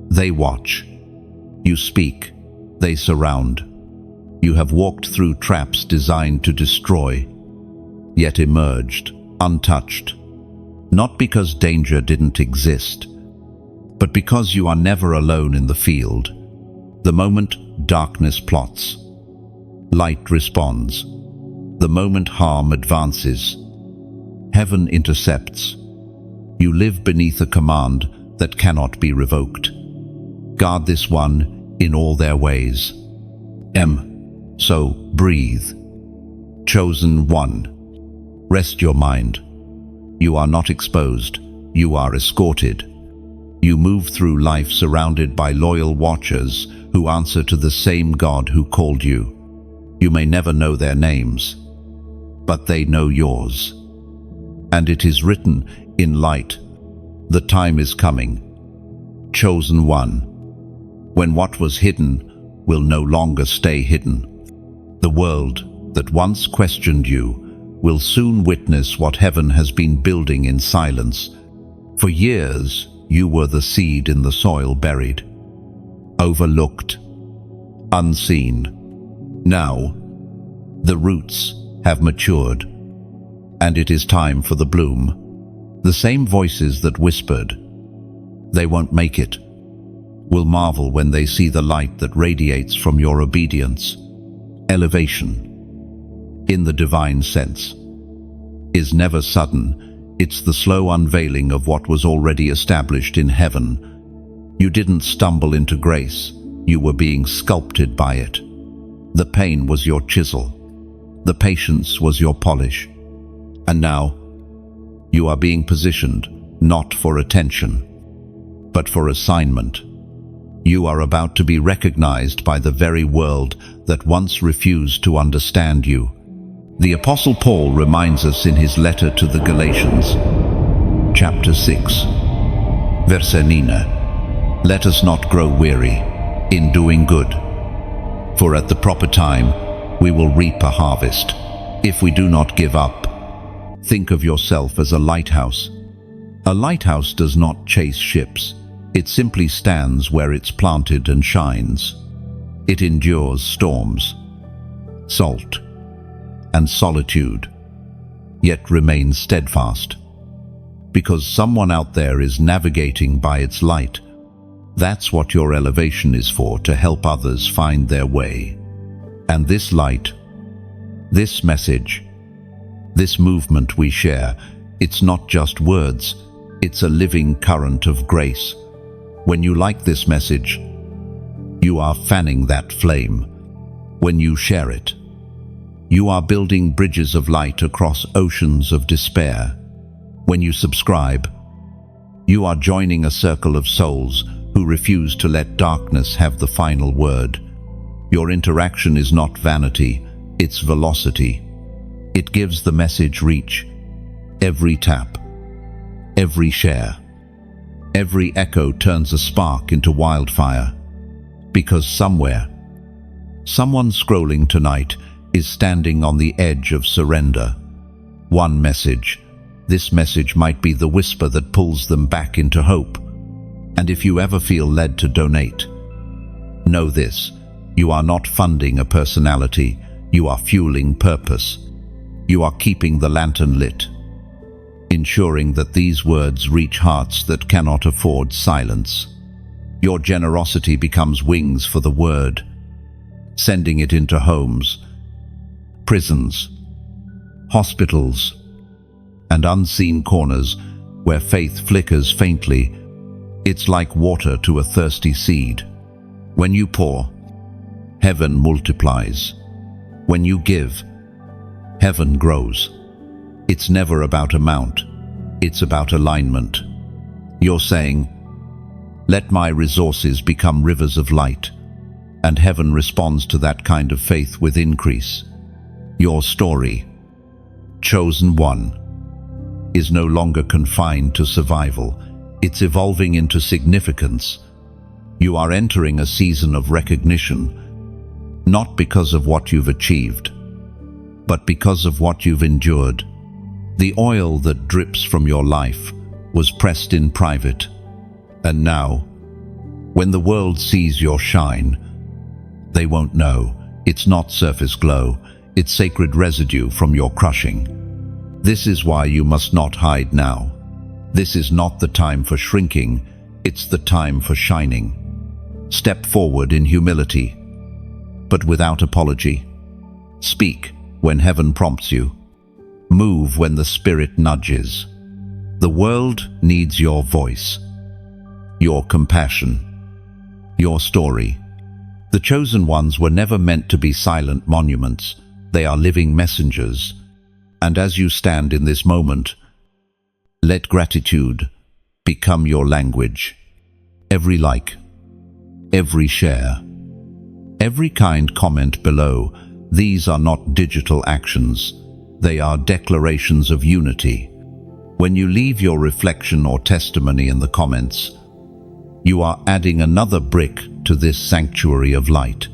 Speaker 1: they watch. You speak, they surround. You have walked through traps designed to destroy, yet emerged untouched. Not because danger didn't exist, but because you are never alone in the field. The moment darkness plots, light responds. The moment harm advances, heaven intercepts. You live beneath a command that cannot be revoked. Guard this one in all their ways. So breathe. Chosen one. Rest your mind. You are not exposed. You are escorted. You move through life surrounded by loyal watchers who answer to the same God who called you. You may never know their names, but they know yours. And it is written in light, the time is coming. Chosen one, when what was hidden will no longer stay hidden. The world that once questioned you will soon witness what heaven has been building in silence. For years, you were the seed in the soil buried, overlooked, unseen. Now, the roots have matured, and it is time for the bloom. The same voices that whispered, "They won't make it," will marvel when they see the light that radiates from your obedience. Elevation, in the divine sense, is never sudden. It's the slow unveiling of what was already established in heaven. You didn't stumble into grace. You were being sculpted by it. The pain was your chisel. The patience was your polish. And now, you are being positioned not for attention, but for assignment. You are about to be recognized by the very world that once refused to understand you. The Apostle Paul reminds us in his letter to the Galatians, chapter 6, verse 9, "Let us not grow weary in doing good, for at the proper time we will reap a harvest, if we do not give up." Think of yourself as a lighthouse. A lighthouse does not chase ships. It simply stands where it's planted and shines. It endures storms, salt, and solitude, yet remains steadfast. Because someone out there is navigating by its light. That's what your elevation is for, to help others find their way. And this light, this message, this movement we share, it's not just words, it's a living current of grace. When you like this message, you are fanning that flame. When you share it, you are building bridges of light across oceans of despair. When you subscribe, you are joining a circle of souls who refuse to let darkness have the final word. Your interaction is not vanity, it's velocity. It gives the message reach. Every tap, every share, Every echo turns a spark into wildfire. Because somewhere, someone scrolling tonight is standing on the edge of surrender. One message. This message might be the whisper that pulls them back into hope. And if you ever feel led to donate, know this: you are not funding a personality, you are fueling purpose. You are keeping the lantern lit, ensuring that these words reach hearts that cannot afford silence. Your generosity becomes wings for the word, sending it into homes, prisons, hospitals, and unseen corners where faith flickers faintly. It's like water to a thirsty seed. When you pour, heaven multiplies. When you give, heaven grows. It's never about amount, it's about alignment. You're saying, "Let my resources become rivers of light," and heaven responds to that kind of faith with increase. Your story, Chosen One, is no longer confined to survival. It's evolving into significance. You are entering a season of recognition, not because of what you've achieved, but because of what you've endured. The oil that drips from your life was pressed in private, and now, when the world sees your shine, they won't know. It's not surface glow, it's sacred residue from your crushing. This is why you must not hide now. This is not the time for shrinking, it's the time for shining. Step forward in humility, but without apology. Speak when heaven prompts you. Move when the Spirit nudges. The world needs your voice, your compassion, your story. The chosen ones were never meant to be silent monuments. They are living messengers. And as you stand in this moment, let gratitude become your language. Every like, every share, every kind comment below, these are not digital actions. They are declarations of unity. When you leave your reflection or testimony in the comments, you are adding another brick to this sanctuary of light.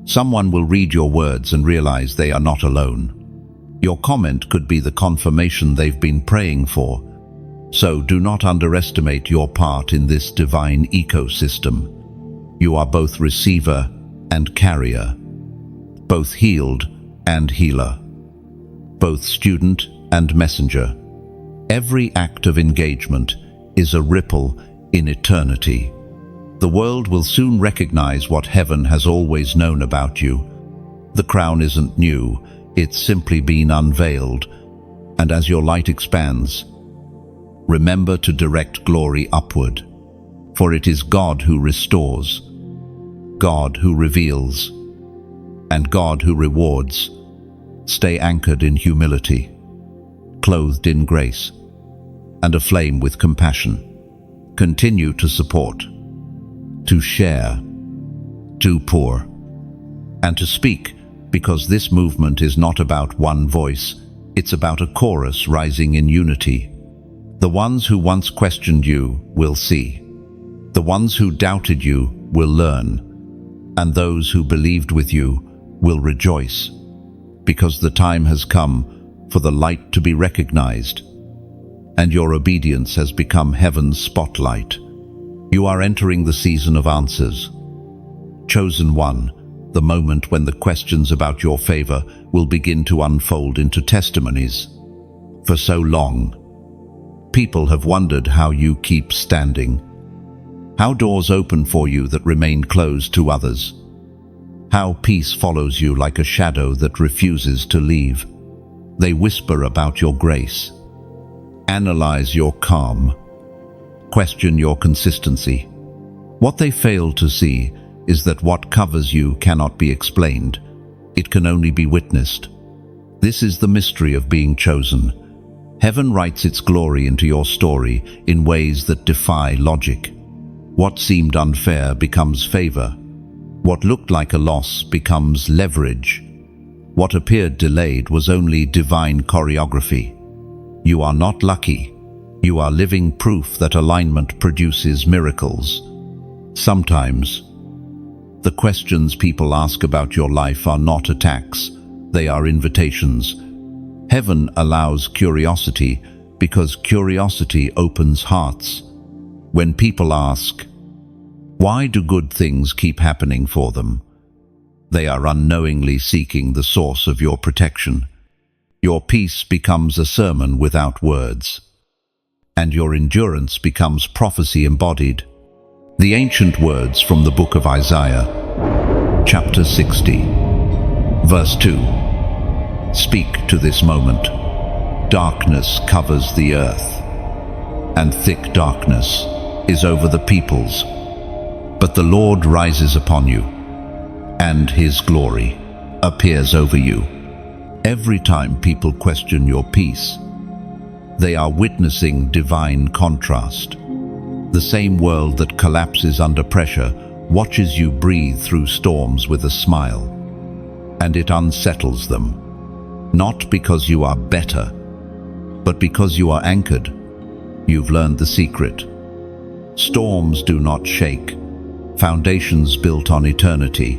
Speaker 1: Someone will read your words and realize they are not alone. Your comment could be the confirmation they've been praying for. So do not underestimate your part in this divine ecosystem. You are both receiver and carrier, both healed and healer, both student and messenger. Every act of engagement is a ripple in eternity. The world will soon recognize what heaven has always known about you. The crown isn't new, it's simply been unveiled. And as your light expands, remember to direct glory upward. For it is God who restores, God who reveals, and God who rewards. Stay anchored in humility, clothed in grace, and aflame with compassion. Continue to support, to share, to pour, and to speak, because this movement is not about one voice, it's about a chorus rising in unity. The ones who once questioned you will see. The ones who doubted you will learn. And those who believed with you will rejoice, because the time has come for the light to be recognized, and your obedience has become heaven's spotlight. You are entering the season of answers. Chosen One, the moment when the questions about your favor will begin to unfold into testimonies. For so long, people have wondered how you keep standing, how doors open for you that remain closed to others, how peace follows you like a shadow that refuses to leave. They whisper about your grace, analyze your calm, question your consistency. What they fail to see is that what covers you cannot be explained. It can only be witnessed. This is the mystery of being chosen. Heaven writes its glory into your story in ways that defy logic. What seemed unfair becomes favor. What looked like a loss becomes leverage. What appeared delayed was only divine choreography. You are not lucky. You are living proof that alignment produces miracles. Sometimes, the questions people ask about your life are not attacks, they are invitations. Heaven allows curiosity because curiosity opens hearts. When people ask, why do good things keep happening for them? They are unknowingly seeking the source of your protection. Your peace becomes a sermon without words, and your endurance becomes prophecy embodied. The ancient words from the book of Isaiah, chapter 60, verse 2. Speak to this moment. Darkness covers the earth, and thick darkness is over the peoples. But the Lord rises upon you, and His glory appears over you. Every time people question your peace, they are witnessing divine contrast. The same world that collapses under pressure watches you breathe through storms with a smile, and it unsettles them. Not because you are better, but because you are anchored. You've learned the secret. Storms do not shake. Foundations built on eternity.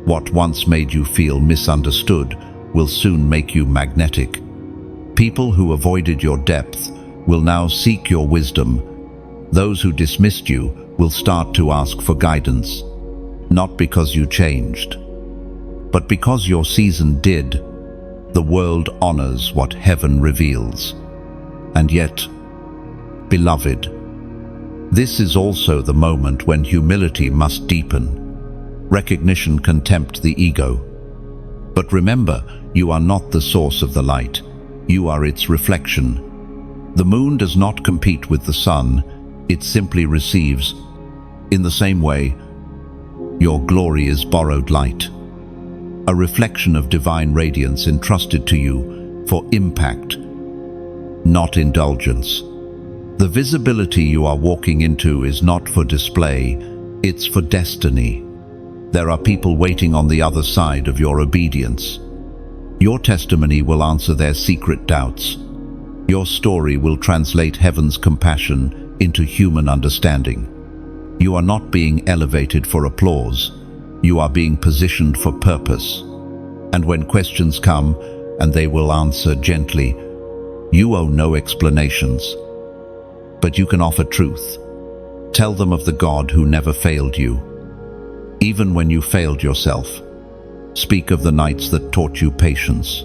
Speaker 1: What once made you feel misunderstood will soon make you magnetic. People who avoided your depth will now seek your wisdom. Those who dismissed you will start to ask for guidance, not because you changed, but because your season did. The world honors what heaven reveals. And yet, beloved, this is also the moment when humility must deepen. Recognition can tempt the ego. But remember, you are not the source of the light. You are its reflection. The moon does not compete with the sun. It simply receives. In the same way, your glory is borrowed light, a reflection of divine radiance entrusted to you for impact, not indulgence. The visibility you are walking into is not for display, it's for destiny. There are people waiting on the other side of your obedience. Your testimony will answer their secret doubts. Your story will translate heaven's compassion into human understanding. You are not being elevated for applause. You are being positioned for purpose. And when questions come, and they will answer gently, you owe no explanations. But you can offer truth. Tell them of the God who never failed you, even when you failed yourself. Speak of the nights that taught you patience,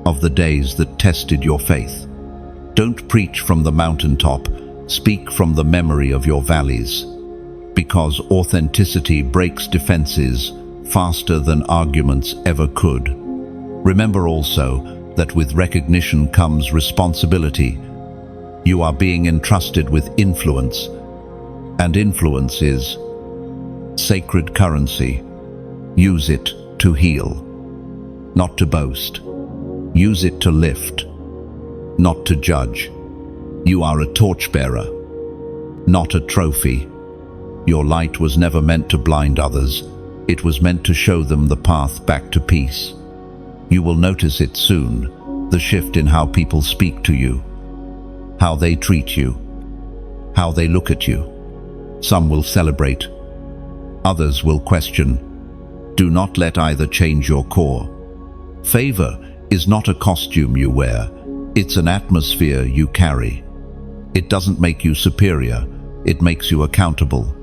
Speaker 1: of the days that tested your faith. Don't preach from the mountaintop, speak from the memory of your valleys, because authenticity breaks defenses faster than arguments ever could. Remember also that with recognition comes responsibility. You are being entrusted with influence, and influence is sacred currency. Use it to heal, not to boast. Use it to lift, not to judge. You are a torchbearer, not a trophy. Your light was never meant to blind others. It was meant to show them the path back to peace. You will notice it soon, the shift in how people speak to you, how they treat you, how they look at you. Some will celebrate, others will question. Do not let either change your core. Favor is not a costume you wear, it's an atmosphere you carry. It doesn't make you superior, it makes you accountable.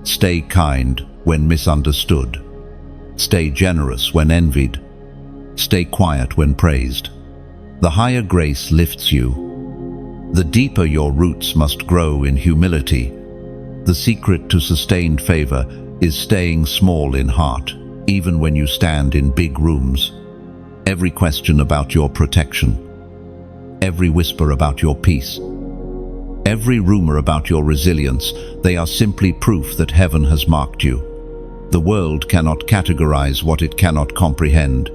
Speaker 1: Stay kind when misunderstood. Stay generous when envied. Stay quiet when praised. The higher grace lifts you. The deeper your roots must grow in humility. The secret to sustained favor is staying small in heart, even when you stand in big rooms. Every question about your protection, every whisper about your peace, every rumor about your resilience, they are simply proof that heaven has marked you. The world cannot categorize what it cannot comprehend.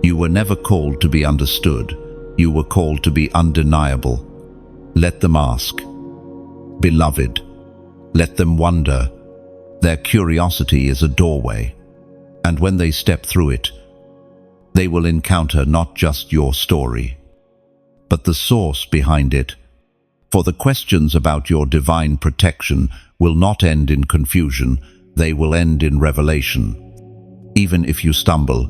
Speaker 1: You were never called to be understood. You were called to be undeniable. Let them ask. Beloved, let them wonder. Their curiosity is a doorway, and when they step through it, they will encounter not just your story, but the source behind it. For the questions about your divine protection will not end in confusion, they will end in revelation. Even if you stumble,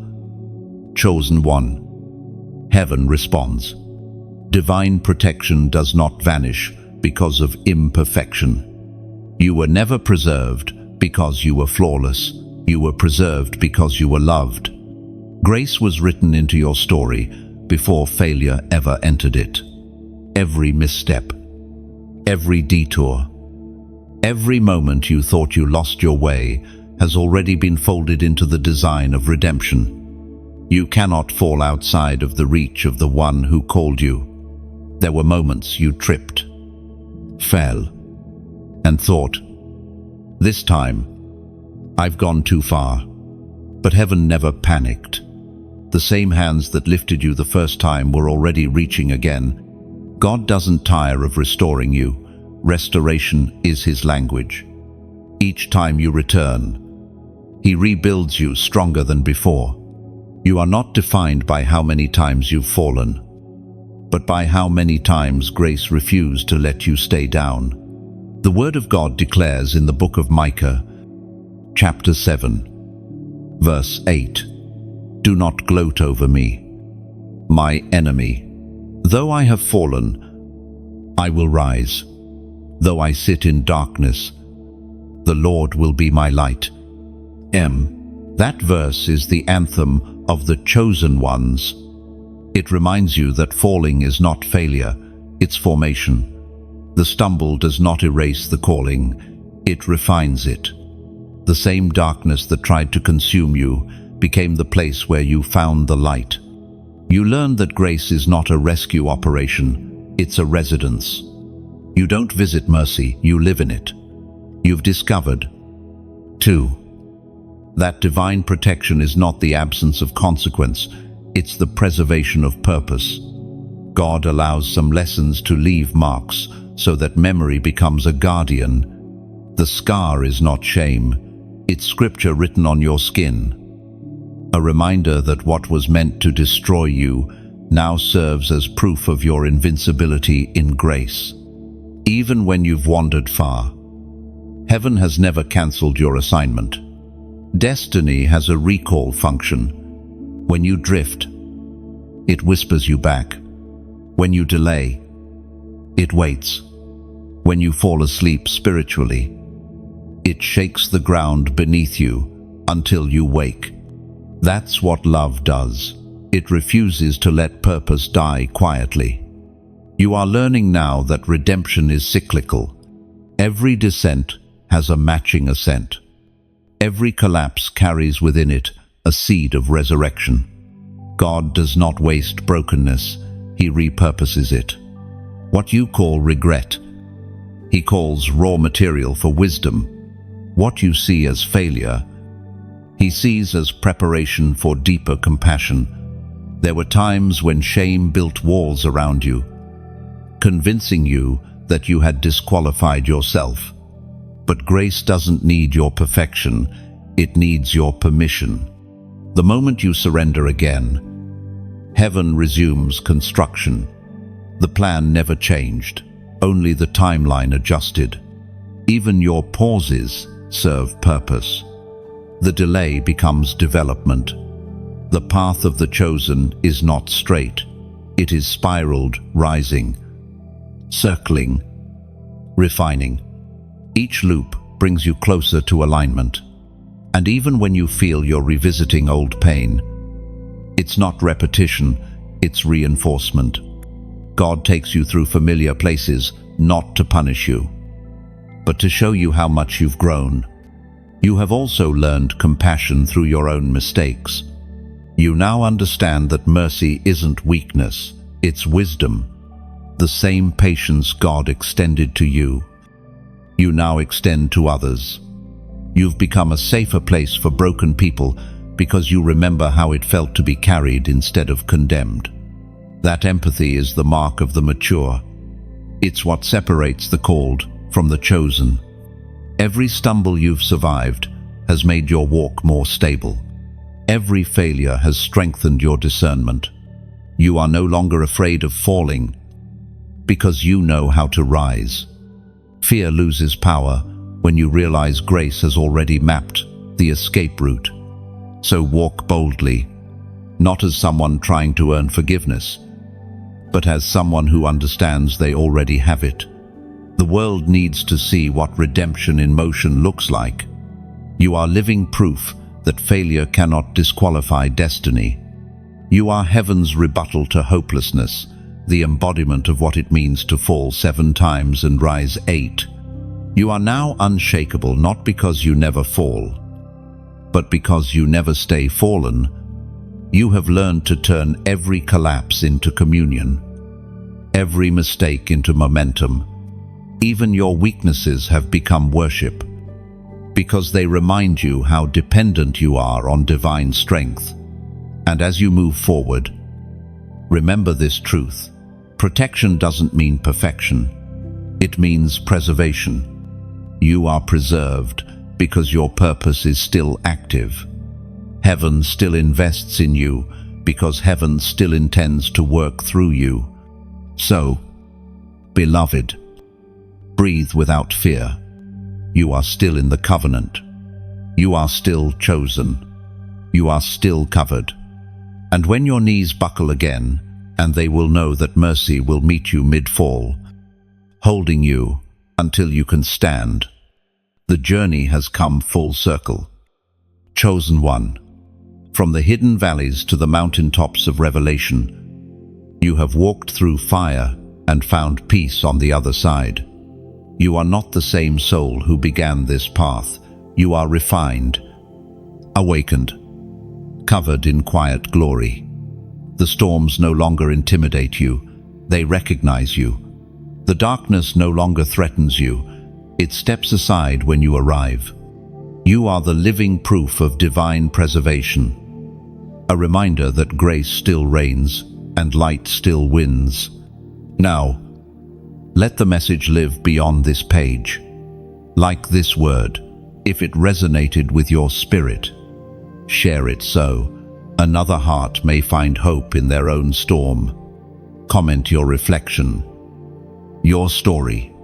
Speaker 1: chosen one, heaven responds. Divine protection does not vanish because of imperfection. You were never preserved because you were flawless. You were preserved because you were loved. Grace was written into your story before failure ever entered it. Every misstep, every detour, every moment you thought you lost your way has already been folded into the design of redemption. You cannot fall outside of the reach of the one who called you. There were moments you tripped, fell, and thought, "This time, I've gone too far." But heaven never panicked. The same hands that lifted you the first time were already reaching again. God doesn't tire of restoring you. Restoration is His language. Each time you return, He rebuilds you stronger than before. You are not defined by how many times you've fallen, but by how many times grace refused to let you stay down. The Word of God declares in the book of Micah, chapter 7, verse 8, "Do not gloat over me, my enemy. Though I have fallen, I will rise. Though I sit in darkness, the Lord will be my light." That verse is the anthem of the chosen ones. It reminds you that falling is not failure, it's formation. The stumble does not erase the calling, it refines it. The same darkness that tried to consume you became the place where you found the light. You learned that grace is not a rescue operation, it's a residence. You don't visit mercy, you live in it. You've discovered, too, that divine protection is not the absence of consequence, it's the preservation of purpose. God allows some lessons to leave marks so that memory becomes a guardian. The scar is not shame, it's scripture written on your skin. A reminder that what was meant to destroy you now serves as proof of your invincibility in grace. Even when you've wandered far, heaven has never cancelled your assignment. Destiny has a recall function. When you drift, it whispers you back. When you delay, it waits. When you fall asleep spiritually, it shakes the ground beneath you until you wake. That's what love does. It refuses to let purpose die quietly. You are learning now that redemption is cyclical. Every descent has a matching ascent. Every collapse carries within it a seed of resurrection. God does not waste brokenness, He repurposes it. What you call regret, He calls raw material for wisdom. What you see as failure, He sees as preparation for deeper compassion. There were times when shame built walls around you, convincing you that you had disqualified yourself. But grace doesn't need your perfection, it needs your permission. The moment you surrender again, heaven resumes construction. The plan never changed, only the timeline adjusted. Even your pauses serve purpose. The delay becomes development. The path of the chosen is not straight. It is spiraled, rising, circling, refining. Each loop brings you closer to alignment. And even when you feel you're revisiting old pain, it's not repetition, it's reinforcement. God takes you through familiar places, not to punish you, but to show you how much you've grown. You have also learned compassion through your own mistakes. You now understand that mercy isn't weakness, it's wisdom. The same patience God extended to you, you now extend to others. You've become a safer place for broken people because you remember how it felt to be carried instead of condemned. That empathy is the mark of the mature. It's what separates the called from the chosen. Every stumble you've survived has made your walk more stable. Every failure has strengthened your discernment. You are no longer afraid of falling. because you know how to rise. Fear loses power when you realize grace has already mapped the escape route. So walk boldly, not as someone trying to earn forgiveness, but as someone who understands they already have it. The world needs to see what redemption in motion looks like. You are living proof that failure cannot disqualify destiny. You are heaven's rebuttal to hopelessness, the embodiment of what it means to fall 7 times and rise 8. You are now unshakable not because you never fall, but because you never stay fallen. You have learned to turn every collapse into communion, every mistake into momentum. Even your weaknesses have become worship, because they remind you how dependent you are on divine strength. And as you move forward, remember this truth. Protection doesn't mean perfection. It means preservation. You are preserved because your purpose is still active. Heaven still invests in you because heaven still intends to work through you. So, beloved, breathe without fear. You are still in the covenant. You are still chosen. You are still covered. And when your knees buckle again, and they will know that mercy will meet you mid-fall, holding you until you can stand. The journey has come full circle. Chosen one, from the hidden valleys to the mountaintops of revelation, you have walked through fire and found peace on the other side. You are not the same soul who began this path. You are refined, awakened, covered in quiet glory. The storms no longer intimidate you, they recognize you. The darkness no longer threatens you, it steps aside when you arrive. You are the living proof of divine preservation, a reminder that grace still reigns and light still wins. Now, let the message live beyond this page. Like this word, if it resonated with your spirit, share it so another heart may find hope in their own storm. Comment your reflection, your story,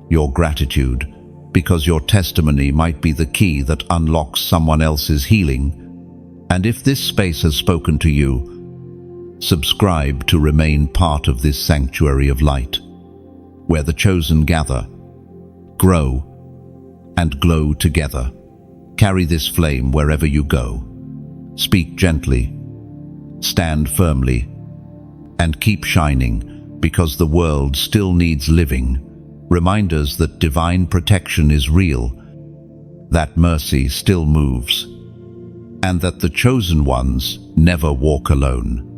Speaker 1: your gratitude, because your testimony might be the key that unlocks someone else's healing. And if this space has spoken to you, subscribe to remain part of this sanctuary of light, where the chosen gather, grow, and glow together. Carry this flame wherever you go. Speak gently, stand firmly, and keep shining, because the world still needs living reminders that divine protection is real, that mercy still moves, and that the chosen ones never walk alone.